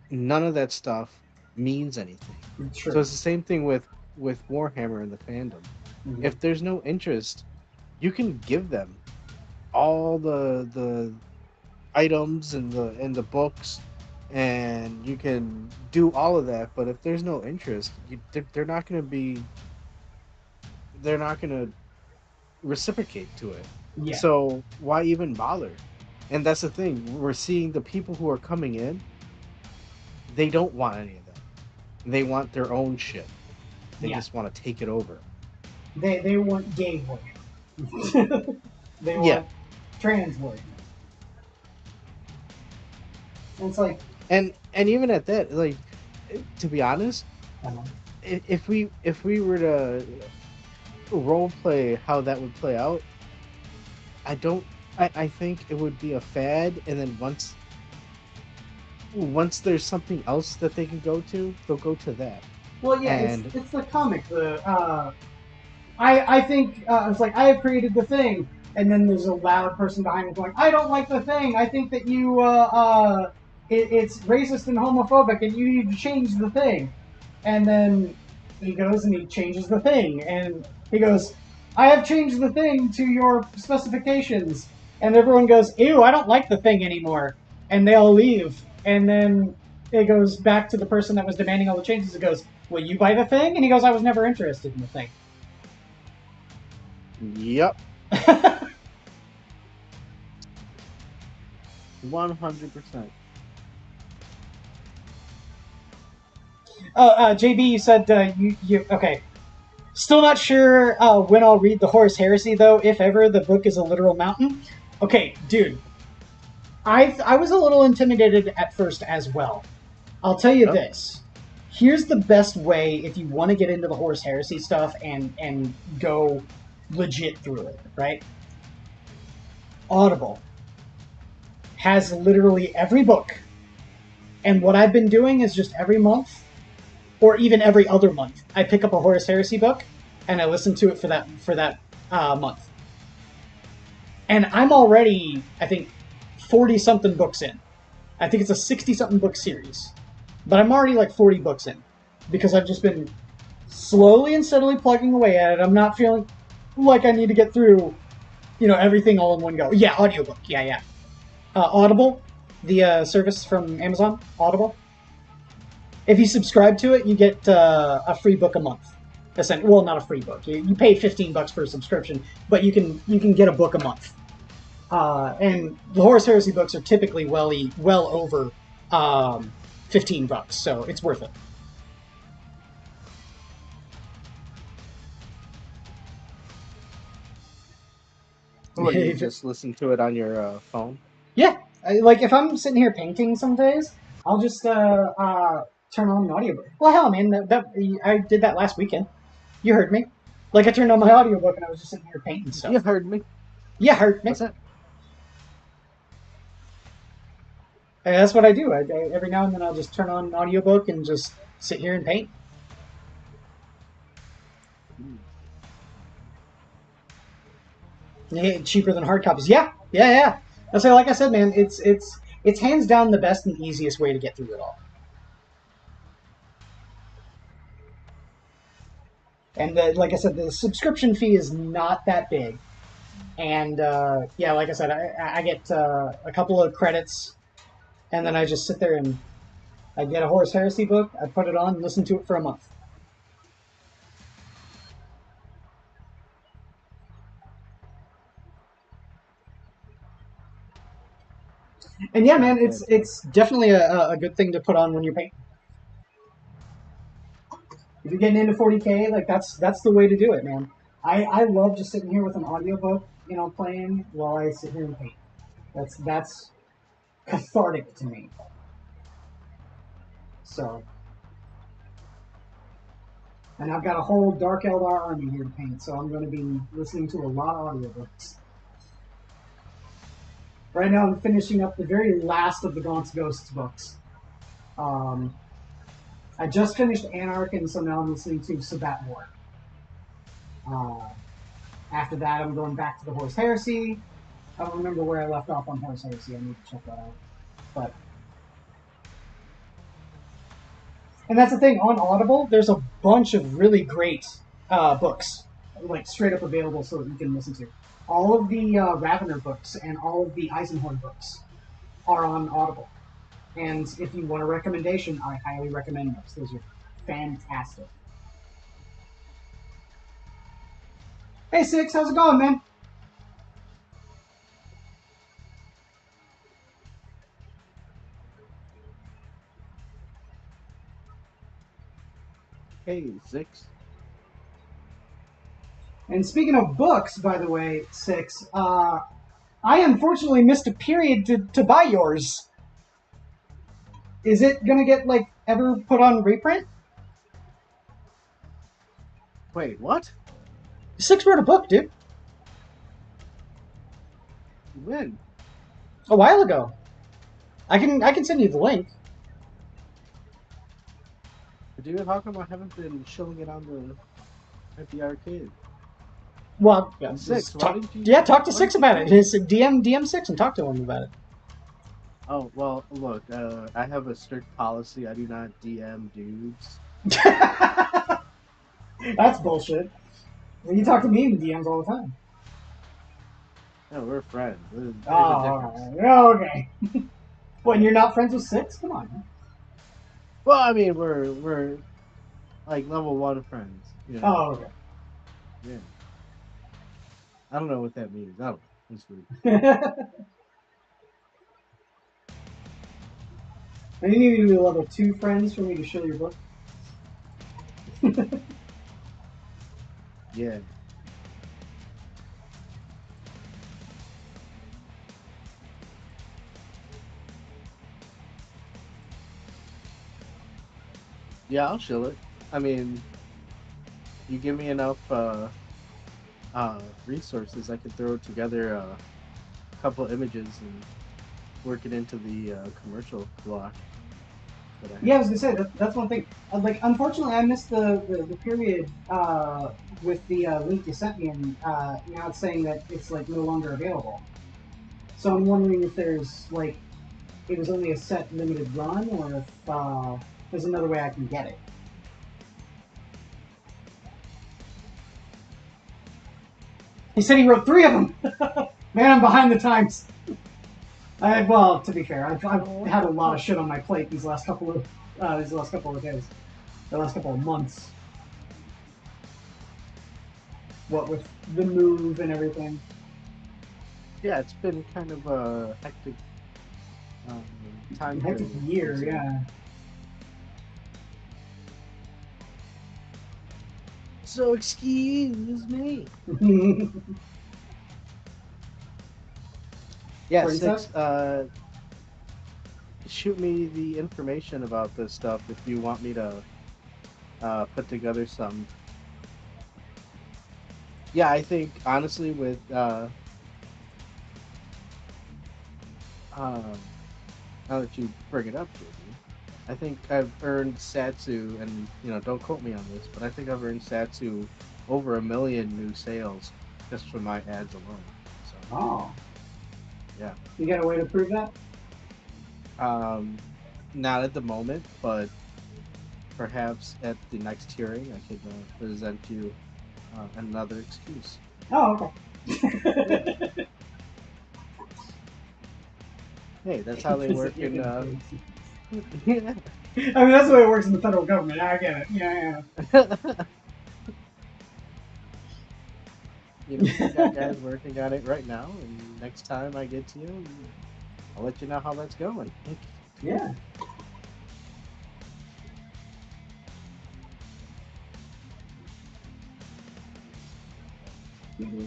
none of that stuff means anything. Sure. So it's the same thing with Warhammer and the fandom. If there's no interest, you can give them all the items and the books, and you can do all of that. But if there's no interest, they're not going to be. They're not going to reciprocate to it. Yeah. So why even bother? And that's the thing. We're seeing the people who are coming in. They don't want any of that. They want their own shit. They Yeah. just want to take it over. They want gay work. They Yeah. want trans work. And it's like, And even at that, like, to be honest, uh, if we were to role play how that would play out, I think it would be a fad, and then once there's something else that they can go to, they'll go to that. well, yeah, And it's the comic. I think it's like, I have created the thing, and then there's a loud person behind me going, I don't like the thing. I think that it's racist and homophobic, and you need to change the thing. And then he goes and he changes the thing, and he goes, I have changed the thing to your specifications. And everyone goes, ew, I don't like the thing anymore. And they all leave. And then it goes back to the person that was demanding all the changes. It goes, will you buy the thing? And he goes, I was never interested in the thing. yep, 100%. Oh, JB, you said you okay. Still not sure when I'll read the Horus Heresy, though, if ever. The book is a literal mountain. Okay, dude. I was a little intimidated at first as well. I'll tell you this. Here's the best way if you want to get into the Horus Heresy stuff and go legit through it, right? Audible has literally every book. And what I've been doing is just every month, or even every other month, I pick up a Horus Heresy book and I listen to it for that month. And I'm already, I think, 40-something books in. I think it's a 60-something book series. But I'm already like 40 books in. Because I've just been slowly and steadily plugging away at it. I'm not feeling like I need to get through, everything all in one go. Yeah, audiobook. Yeah. Audible, the service from Amazon, Audible. If you subscribe to it, you get a free book a month. Well, not a free book. You pay $15 for a subscription, but you can get a book a month. And the Horus Heresy books are typically well over $15, so it's worth it. What, you just listen to it on your phone? Yeah, like if I'm sitting here painting some days, I'll just turn on an audiobook. Well, hell, man, I did that last weekend. You heard me. Like I turned on my audiobook and I was just sitting here painting stuff. You heard me. Yeah, heard me. What's that? That's what I do. Every now and then I'll just turn on an audiobook and just sit here and paint. Yeah, cheaper than hard copies. Yeah. That's like I said, man. It's hands down the best and easiest way to get through it all. And like I said, the subscription fee is not that big. And yeah, like I said, I get a couple of credits, and then I just sit there and I get a Horus Heresy book. I put it on and listen to it for a month. And yeah, man, it's definitely a good thing to put on when you're painting. If you're getting into 40K, like that's the way to do it, man. I love just sitting here with an audiobook, playing while I sit here and paint. That's cathartic to me. So, and I've got a whole Dark Eldar army here to paint, so I'm going to be listening to a lot of audiobooks. Right now, I'm finishing up the very last of the Gaunt's Ghosts books. I just finished Anarch, and so now I'm listening to Sabbat War. After that, I'm going back to the Horus Heresy. I don't remember where I left off on Horus Heresy. I need to check that out. And that's the thing, on Audible, there's a bunch of really great books, like straight up available so that you can listen to. all of the Ravener books and all of the Eisenhorn books are on Audible. And if you want a recommendation, I highly recommend those. Those are fantastic. Hey, Six, how's it going, man? Hey, Zix. And speaking of books, by the way, Six, I unfortunately missed a period to buy yours. Is it gonna get, like, ever put on reprint? Wait, what? Six wrote a book, dude. When? A while ago. I can send you the link. Dude, how come I haven't been showing it on at the arcade? Well, yeah, Six, why talk, didn't you? yeah, talk to why Six didn't you about it. tell me? His DM Six and talk to him about it. Oh, well, look, I have a strict policy. I do not DM dudes. That's bullshit. You talk to me in DMs all the time. No, we're friends. There's a difference. Oh, okay. When you're not friends with Six? Come on. Well, I mean, we're like level 1 friends. You know? Oh, okay. Yeah. I don't know what that means. I don't know. It's weird. And you need to be level 2 friends for me to show your book. Yeah. Yeah, I'll chill it. I mean, you give me enough resources, I could throw together a couple images and work it into the commercial block. That I have. Yeah, I was gonna say that's one thing. Like, unfortunately, I missed the period with the link you sent me, and now it's saying that it's like no longer available. So I'm wondering if there's like it was only a set limited run, or if there's another way I can get it. He said he wrote 3 of them. Man, I'm behind the times. Well, to be fair, I've had a lot of shit on my plate these last couple of days, the last couple of months. What with the move and everything. Yeah, it's been kind of a hectic time Hectic period. year, yeah. So excuse me. Yeah, What is Six. Shoot me the information about this stuff if you want me to put together some. Yeah, I think honestly with now that you bring it up, JD, I think I've earned Satsu, and don't quote me on this, but I think I've earned Satsu over 1 million new sales just from my ads alone. So Oh, yeah, you got a way to prove that? not at the moment, but perhaps at the next hearing I could present you another excuse. Oh, okay. Hey, that's how they work in. Yeah. I mean, that's the way it works in the federal government. I get it. Yeah. We got guys working on it right now, and next time I get to you, I'll let you know how that's going. Yeah.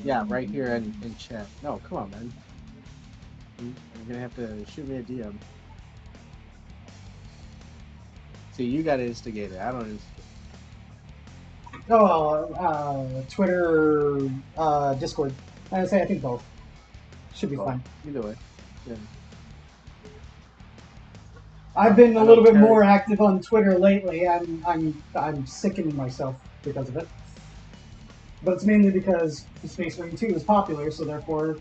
Yeah, right here in chat. No, come on, man. You're gonna have to shoot me a DM. See, you gotta instigate it. I don't instigate. Oh, Twitter, Discord. I say I think both should be Well, fine. either way. Yeah. I've been I a know little bit Terry. more active on Twitter lately. I'm sickening myself because of it. But it's mainly because Space Marine 2 is popular, so therefore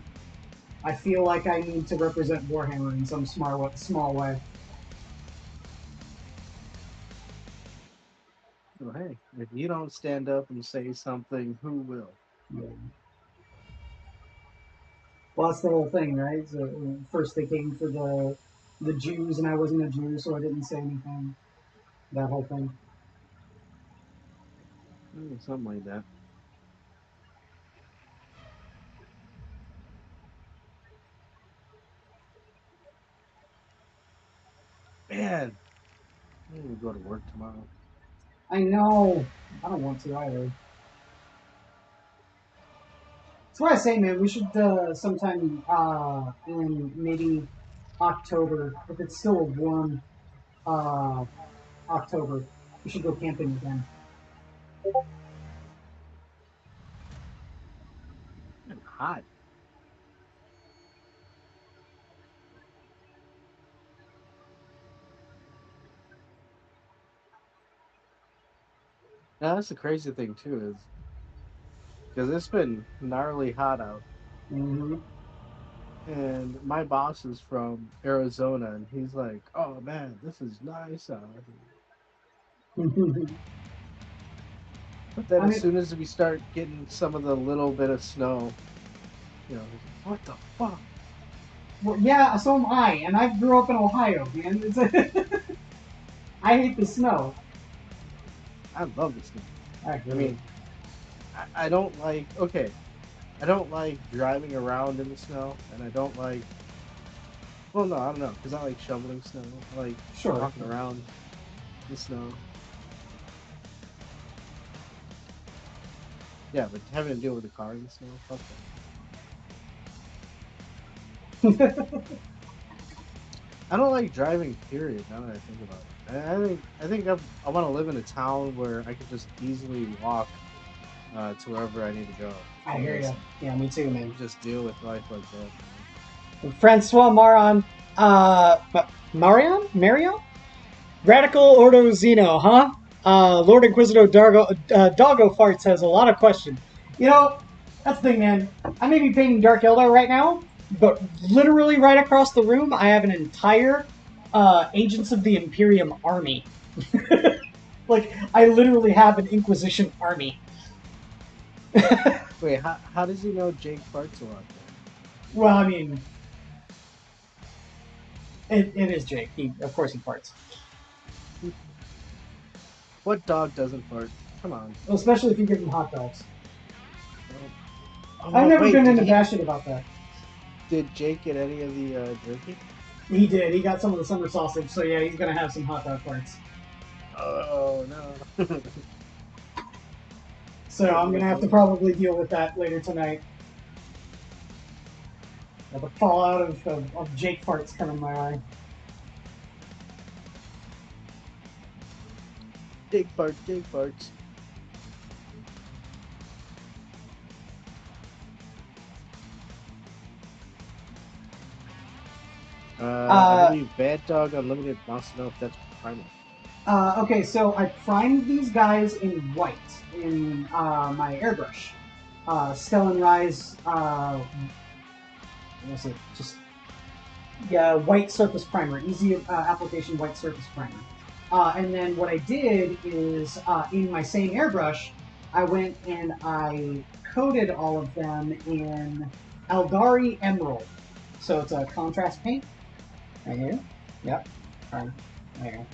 I feel like I need to represent Warhammer in some small way. Well, hey, if you don't stand up and say something, who will? Yeah. Well, that's the whole thing, right? So first they came for the Jews, and I wasn't a Jew, so I didn't say anything. That whole thing. Something like that. Man, I need to go to work tomorrow. I know. I don't want to either. That's why I say, man, we should sometime in maybe October, if it's still a warm October, we should go camping again. It's hot. Now, that's the crazy thing too, is because it's been gnarly hot out, Mm-hmm. and my boss is from Arizona, and he's like, "Oh man, this is nice out here." But then I as mean, soon as we start getting some of the little bit of snow, he's like, "What the fuck?" well, yeah, so am I, and I grew up in Ohio, man. I hate the snow. I love the snow. I I agree. mean, I don't like. Okay, I don't like driving around in the snow, and I don't like. Well, no, I don't know, because I like shoveling snow. I like Sure. walking around the snow. Yeah, but having to deal with the car in the snow, fuck that. I don't like driving. Period. Now that I think about it, I want to live in a town where I can just easily walk to wherever I need to go. I And hear just, you. Yeah, me too, man. just deal with life like that. Francois Maron, Marion? Radical Ordo Zeno, huh? Lord Inquisitor Doggo Farts has a lot of questions. You know, that's the thing, man. I may be painting Dark Eldar right now, but literally right across the room, I have an entire Agents of the Imperium army. Like, I literally have an Inquisition army. Wait, how does he know Jake farts a lot? Well, I mean, it is Jake. Of course he farts. What dog doesn't fart? Come on. Well, especially if you give him hot dogs. Oh, I've never wait, been unabashed about that. did Jake get any of the jerky? He did. He got some of the summer sausage, so yeah, he's gonna have some hot dog farts. Oh no. So I'm gonna have to probably deal with that later tonight. The fallout of Jake farts coming my way. Jake farts, Jake farts. I believe Bad Dog Unlimited wants to know if that's primal. Okay, so I primed these guys in white in my airbrush. Stellan Rise, what was it? Just white surface primer, easy application white surface primer. And then what I did is in my same airbrush, I went and I coated all of them in Eldari Emerald. So it's a contrast paint. Right here. Yep. Right there.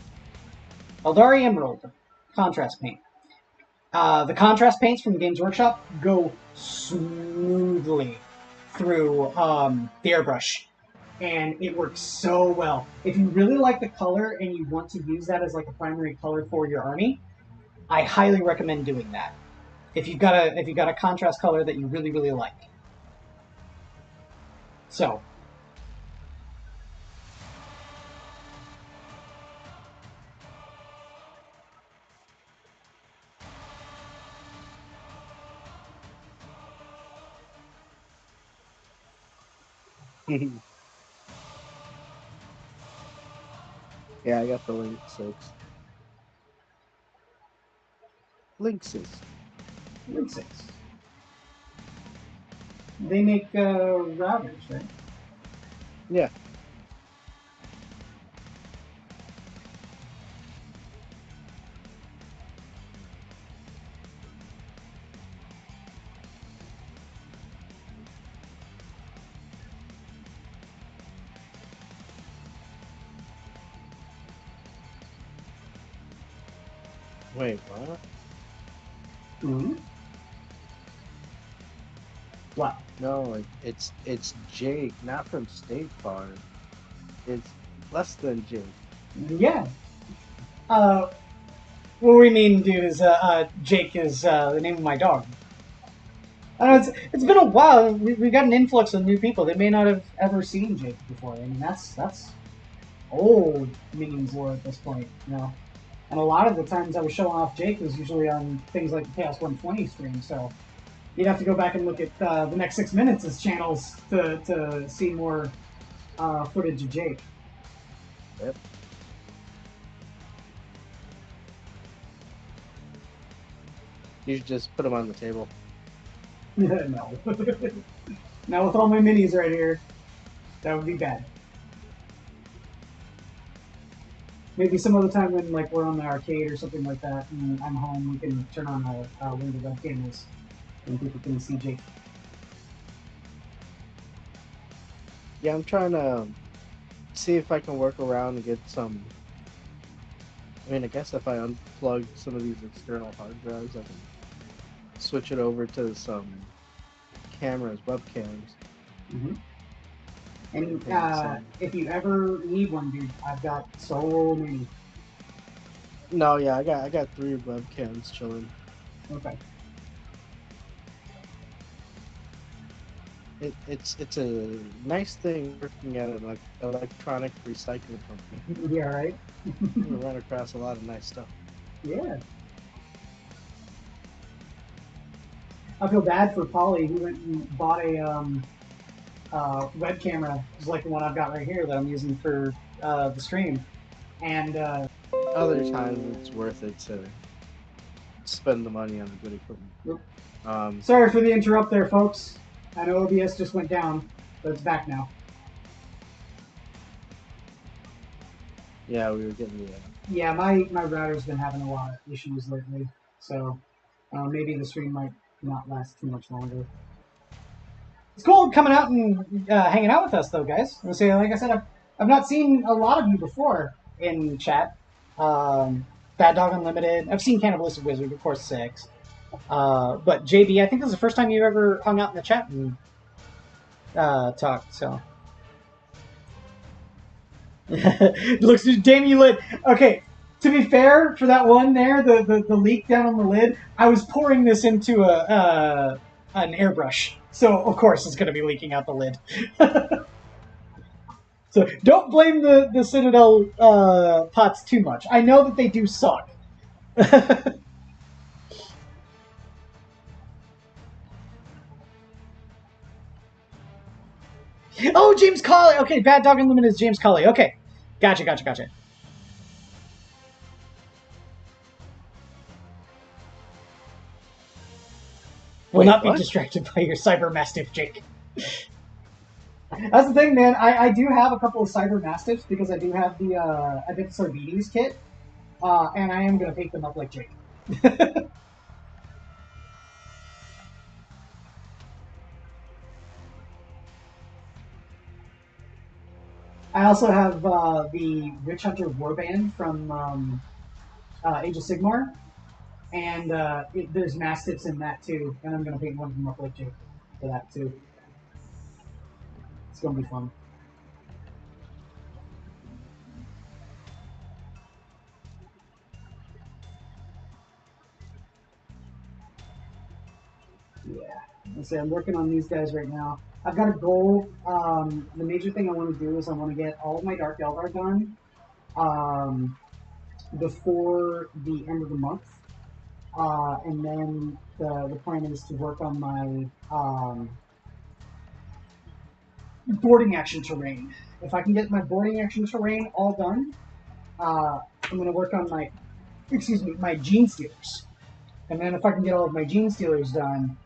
Eldari Emerald contrast paint. The contrast paints from Games Workshop go smoothly through the airbrush, and it works so well. If you really like the color and you want to use that as like a primary color for your army, I highly recommend doing that. If you've got a contrast color that you really really like. So. Yeah, I got the Link 6. Link 6. Link 6. They make routers, right? Yeah. Wait, what? Hmm? What? No, it's Jake, not from State Farm. It's less than Jake. Yeah. What we mean, dude, is Jake is the name of my dog. I know it's been a while. We got an influx of new people. They may not have ever seen Jake before. I mean, that's old Minions lore at this point, you know. And a lot of the times I was showing off Jake was usually on things like the Chaos 120 stream. So you'd have to go back and look at the next 6 minutes as channels to see more footage of Jake. Yep. You should just put them on the table. No. Now with all my minis right here, that would be bad. Maybe some other time when like we're on the arcade or something like that, and I'm home, we can turn on one of the web cameras and people can see Jake. Yeah, I'm trying to see if I can work around and get some. I mean, I guess if I unplug some of these external hard drives, I can switch it over to some cameras, webcams. Mm-hmm. And some... if you ever need one, dude, I've got so many. No, yeah, I got 3 webcams chilling. Okay. It's a nice thing working at an electronic recycling company. Yeah, right. You run across a lot of nice stuff. Yeah. I feel bad for Polly who went and bought a web camera, just like the one I've got right here that I'm using for the stream. And other times it's worth it to spend the money on the good equipment. Sorry for the interrupt there, folks. I know OBS just went down, but it's back now. Yeah, we were getting the... Yeah, my router's been having a lot of issues lately, so maybe the stream might not last too much longer. It's cool coming out and hanging out with us, though, guys. I'm say, like I said, I've not seen a lot of you before in chat. Bad Dog Unlimited. I've seen Cannibalistic Wizard, of course, 6. But JB, I think this is the first time you've ever hung out in the chat and talked, so. Looks damn you lit. Okay, to be fair, for that one there, the leak down on the lid, I was pouring this into an airbrush. So, of course, it's going to be leaking out the lid. So, don't blame the Citadel pots too much. I know that they do suck. Oh, James Colley! Okay, Bad Dog Unlimited is James Colley. Okay, gotcha. Will not be distracted by your Cyber Mastiff, Jake. That's the thing, man. I do have a couple of Cyber Mastiffs because I do have the Sarbides kit, and I am going to pick them up like Jake. I also have the Witch Hunter Warband from Age of Sigmar, and there's Mastiffs in that too, and I'm going to pick one of them up like Jake for that too. It's going to be fun. Yeah, I'm working on these guys right now. I've got a goal. The major thing I want to do is I want to get all of my Dark Eldar done before the end of the month. And then the plan is to work on my boarding action terrain. If I can get my boarding action terrain all done, I'm going to work on my Gene Stealers. And then if I can get all of my Gene Stealers done,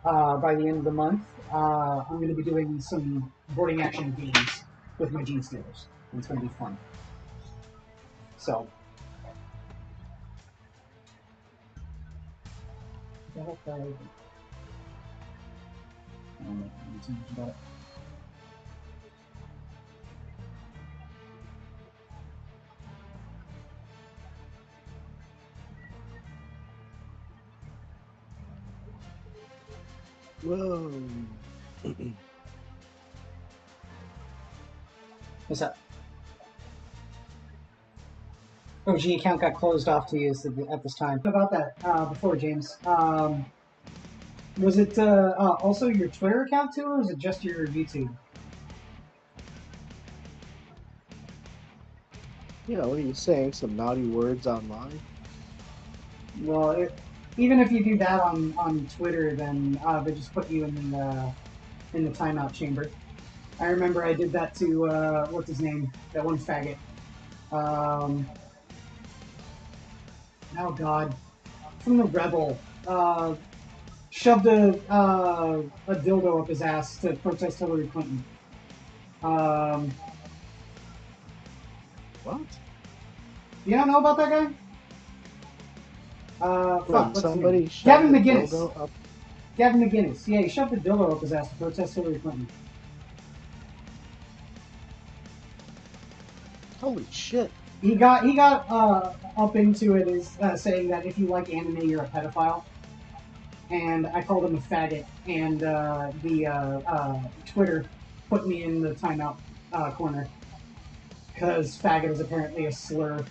by the end of the month, I'm going to be doing some boarding action games with my Gene Stealers. It's going to be fun. So. Whoa. What's up? OG account got closed off to use at this time. What about that before, James? Was it also your Twitter account too, or was it just your YouTube? Yeah, what are you saying? Some naughty words online? Well, even if you do that on Twitter, then they just put you in the timeout chamber. I remember I did that to what's his name? That one faggot. Oh God, from the Rebel. Shoved a dildo up his ass to protest Hillary Clinton. What? You don't know about that guy? Wait, Fuck, what's his name? somebody Gavin shoved a McGinnis. dildo up. Gavin McGinnis. Yeah, he shoved a dildo up his ass to protest Hillary Clinton. Holy shit. He got up into it as saying that if you like anime, you're a pedophile. And I called him a faggot, and the Twitter put me in the timeout corner because faggot is apparently a slur.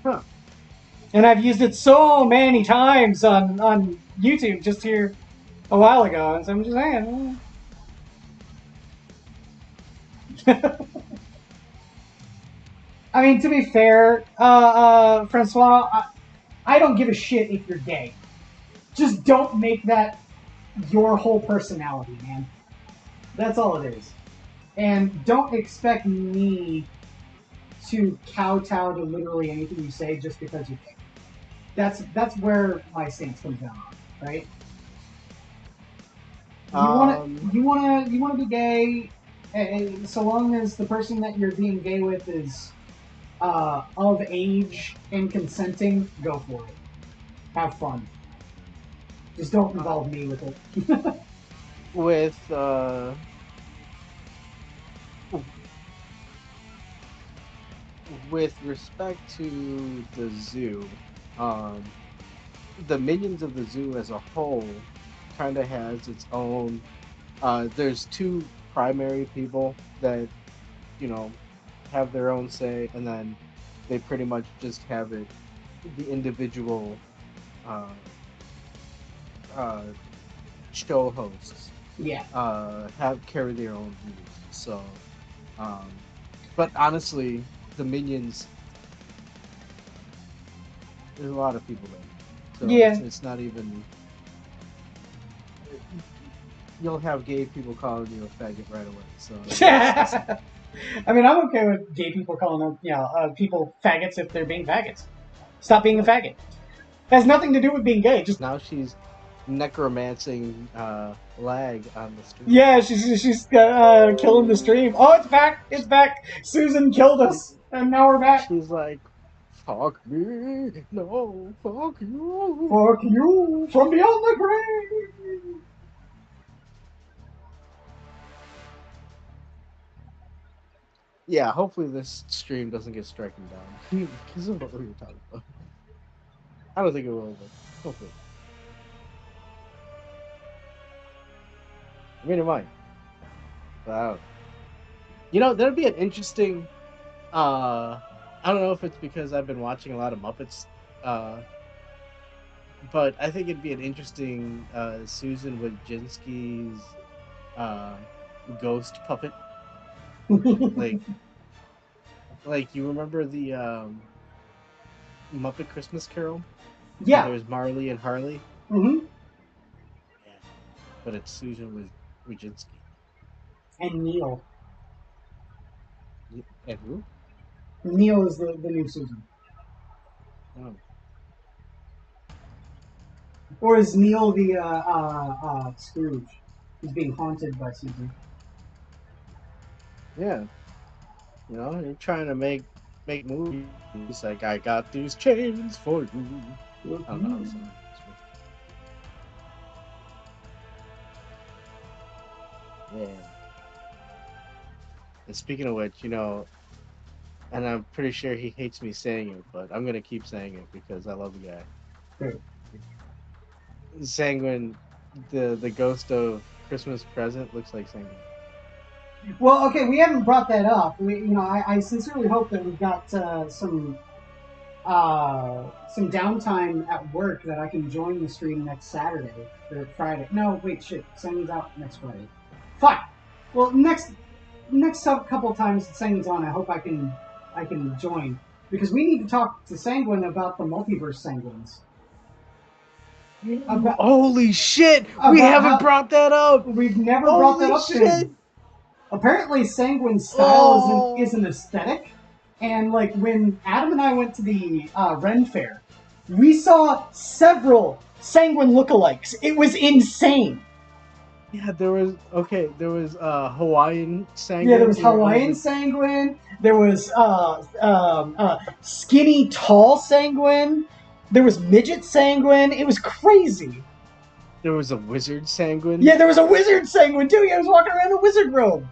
Huh. And I've used it so many times on YouTube just here a while ago, and so I'm just saying. I mean, to be fair, Francois, I don't give a shit if you're gay. Just don't make that your whole personality, man. That's all it is. And don't expect me to kowtow to literally anything you say just because you're gay. That's where my stance comes down on, right? You wanna be gay, and so long as the person that you're being gay with is of age and consenting, go for it. Have fun. Just don't involve me with it. With respect to the zoo, the Minions of the Zoo as a whole kind of has its own. There's two primary people that have their own say, and then they pretty much just have it. The individual uh, uh, show hosts Yeah. have carry their own views. So, but honestly, the Minions, there's a lot of people there, so Yeah. it's not even. You'll have gay people calling you a faggot right away. So I mean, I'm okay with gay people calling people faggots if they're being faggots. Stop being a faggot. It has nothing to do with being gay. Just now she's necromancing lag on the stream. yeah, she's killing the stream. Oh, it's back! It's back! Susan killed us, and now we're back. She's like, "Fuck me, no, fuck you, fuck you from beyond the grave." Yeah, hopefully this stream doesn't get stricken down because of what we were talking about. I don't think it will, but hopefully. I mean, it might. But I don't know. There'd be an interesting. I don't know if it's because I've been watching a lot of Muppets, but I think it'd be an interesting Susan Wojcinski's ghost puppet. like you remember the Muppet Christmas Carol? Yeah. There's Marley and Harley. Mm-hmm. Yeah, but it's Susan Wojcinski. And Neil. And who? Neil is the new Susan. Oh. Or is Neil the Scrooge? He's being haunted by Susan. Yeah. You're trying to make movies like I got these chains for you. I don't know how to sing. Yeah. And speaking of which, and I'm pretty sure he hates me saying it, but I'm gonna keep saying it because I love the guy. Sanguine, the ghost of Christmas present looks like Sanguine. Well, okay, we haven't brought that up. I sincerely hope that we've got some downtime at work that I can join the stream next Saturday or Friday. No, wait, shit, Sanguine's out next Friday. Fuck. Well, next couple times that Sanguine's on, I hope I can join because we need to talk to Sanguine about the multiverse Sanguines. Holy shit! We haven't brought that up. We've never brought that up to him. Apparently, Sanguine's style is an aesthetic, and like when Adam and I went to the Ren Fair, we saw several Sanguine lookalikes. It was insane. Yeah, there was Hawaiian Sanguine. Yeah, there was Hawaiian Sanguine. There was skinny tall Sanguine. There was midget Sanguine. It was crazy. There was a wizard Sanguine. Yeah, there was a wizard Sanguine too. He was walking around in a wizard robe.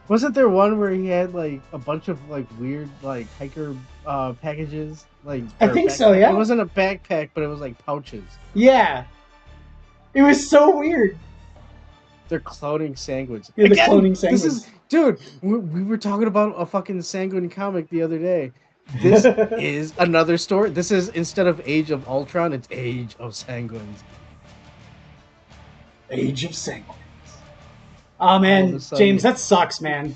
Wasn't there one where he had like a bunch of like weird like hiker packages? Like I think so, yeah. It wasn't a backpack, but it was like pouches. Yeah. It was so weird. They're cloning Sanguines. Yeah, they're cloning Sanguines. Dude, we were talking about a fucking Sanguine comic the other day. This is another story. This is, instead of Age of Ultron, it's Age of Sanguines. Age of Sanguines. Oh man, James, that sucks, man.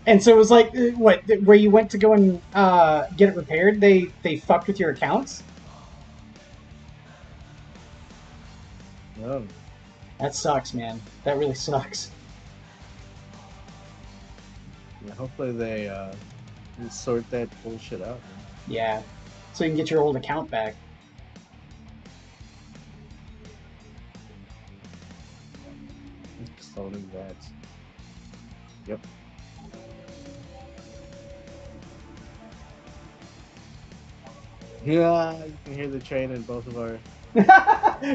And so it was like, what, where you went to go and get it repaired, they fucked with your accounts? Oh. That sucks, man. That really sucks. Yeah, hopefully they sort that bullshit out. Man. Yeah, so you can get your old account back. Cloning that. Yep. Yeah, you can hear the train in both of our...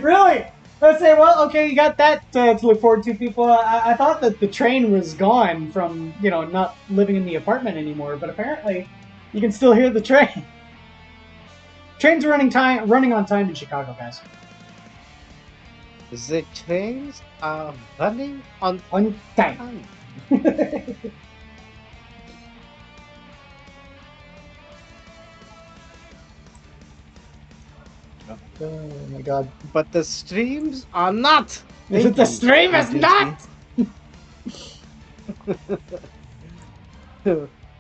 Really? Let's say, well, okay, you got that to look forward to, people. I thought that the train was gone from, not living in the apartment anymore, but apparently you can still hear the train. Trains are running on time in Chicago, guys. The trains are running on time. Oh my god. But the streams are not! The stream is not!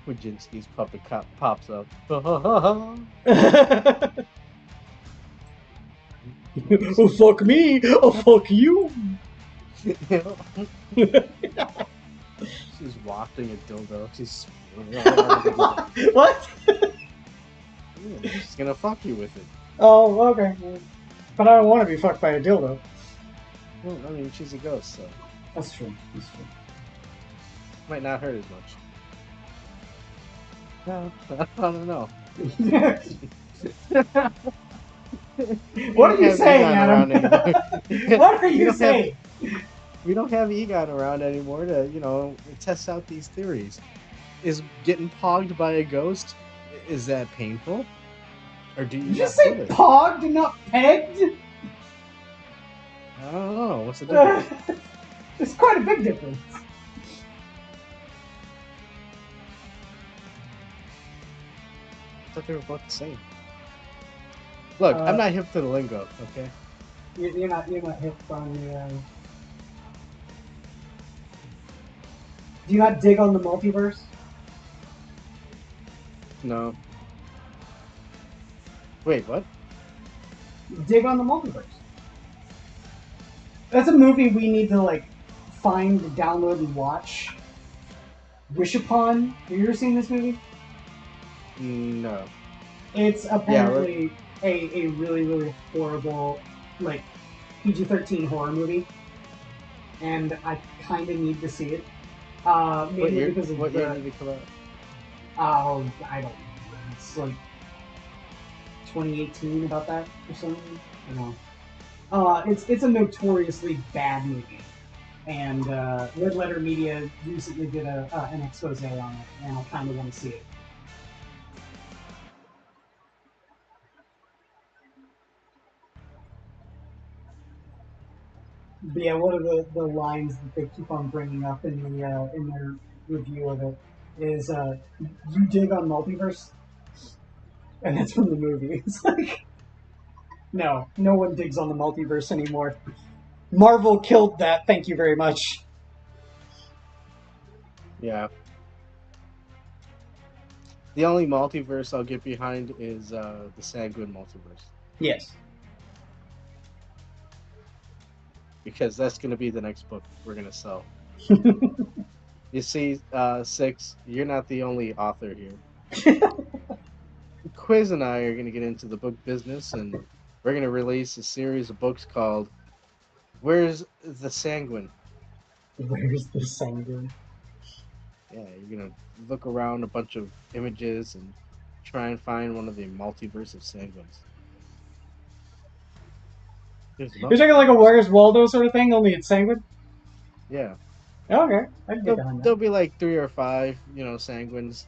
Wojcinski's puppet cop pops up. Oh, fuck me! Oh, fuck you! She's wafting a dildo. She's... What? She's gonna fuck you with it. Oh, okay. But I don't want to be fucked by a dildo. Well, I mean, she's a ghost, so... That's true. That's true. Might not hurt as much. I don't know. What are you saying, Adam? What are you saying? We don't have Egon around anymore to, test out these theories. Is getting pogged by a ghost, is that painful? Or do you Did you say pogged and not pegged? I don't know. What's the difference? There's quite a big difference. I thought they were both the same. Look, I'm not hip to the lingo, okay? You're not hip on the... Do you not dig on the multiverse? No. Wait, what? Dig on the multiverse. That's a movie we need to, find, download, and watch. Wish Upon. Have you ever seen this movie? No. It's apparently a really, really horrible, PG-13 horror movie. And I kind of need to see it. Mainly What year, because of what year did it come out? Oh, I don't know. It's 2018, about that or something. I don't know. It's a notoriously bad movie, and Red Letter Media recently did an expose on it, and I kind of want to see it. But yeah, one of the lines that they keep on bringing up in their review of it is, "You dig on multiverse," and that's from the movie. It's like, no one digs on the multiverse anymore. Marvel killed that. Thank you very much. Yeah. The only multiverse I'll get behind is the Sanguine multiverse, Yes. because that's going to be the next book we're going to sell. You see, Six, you're not the only author here. Quiz and I are going to get into the book business, and we're going to release a series of books called "Where's the Sanguine?" Where's the Sanguine? Yeah, you're going to look around a bunch of images and try and find one of the multiverse of Sanguines. There's You're talking like a Where's Waldo sort of thing, only it's Sanguine? Yeah. Okay, I can get behind that. There'll be like 3 or 5, Sanguines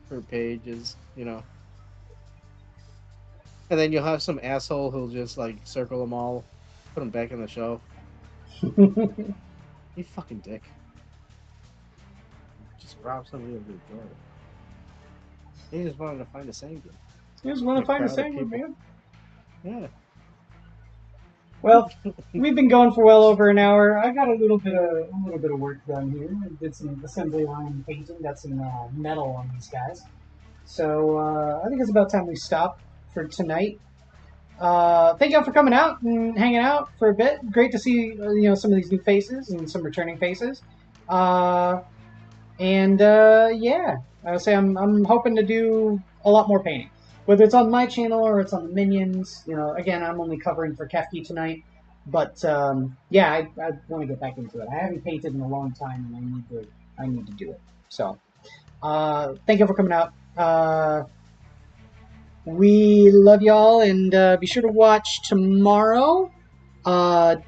per pages, And then you'll have some asshole who'll just like circle them all, put them back in the shelf. You fucking dick. Just rob somebody of their door. They just wanted to find a Sanguine. You just want to find a crowd of Sanguine, people. man. Yeah. Well, we've been going for well over an hour. I got a little bit of work done here. I did some assembly line painting. Got some metal on these guys. So I think it's about time we stop for tonight. Thank y'all for coming out and hanging out for a bit. Great to see some of these new faces and some returning faces. Yeah, I would say I'm hoping to do a lot more painting, whether it's on my channel or it's on the Minions. Again, I'm only covering for Kefki tonight, but yeah, I want to get back into it. I haven't painted in a long time, and I need to do it. So, thank you for coming out. We love y'all, and be sure to watch tomorrow.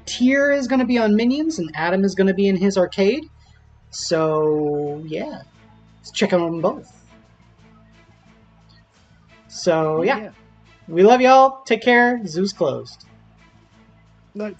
Tyr is going to be on Minions, and Adam is going to be in his arcade. So, yeah. Let's check out them both. So, yeah. We love y'all. Take care. Zoo's closed. Night.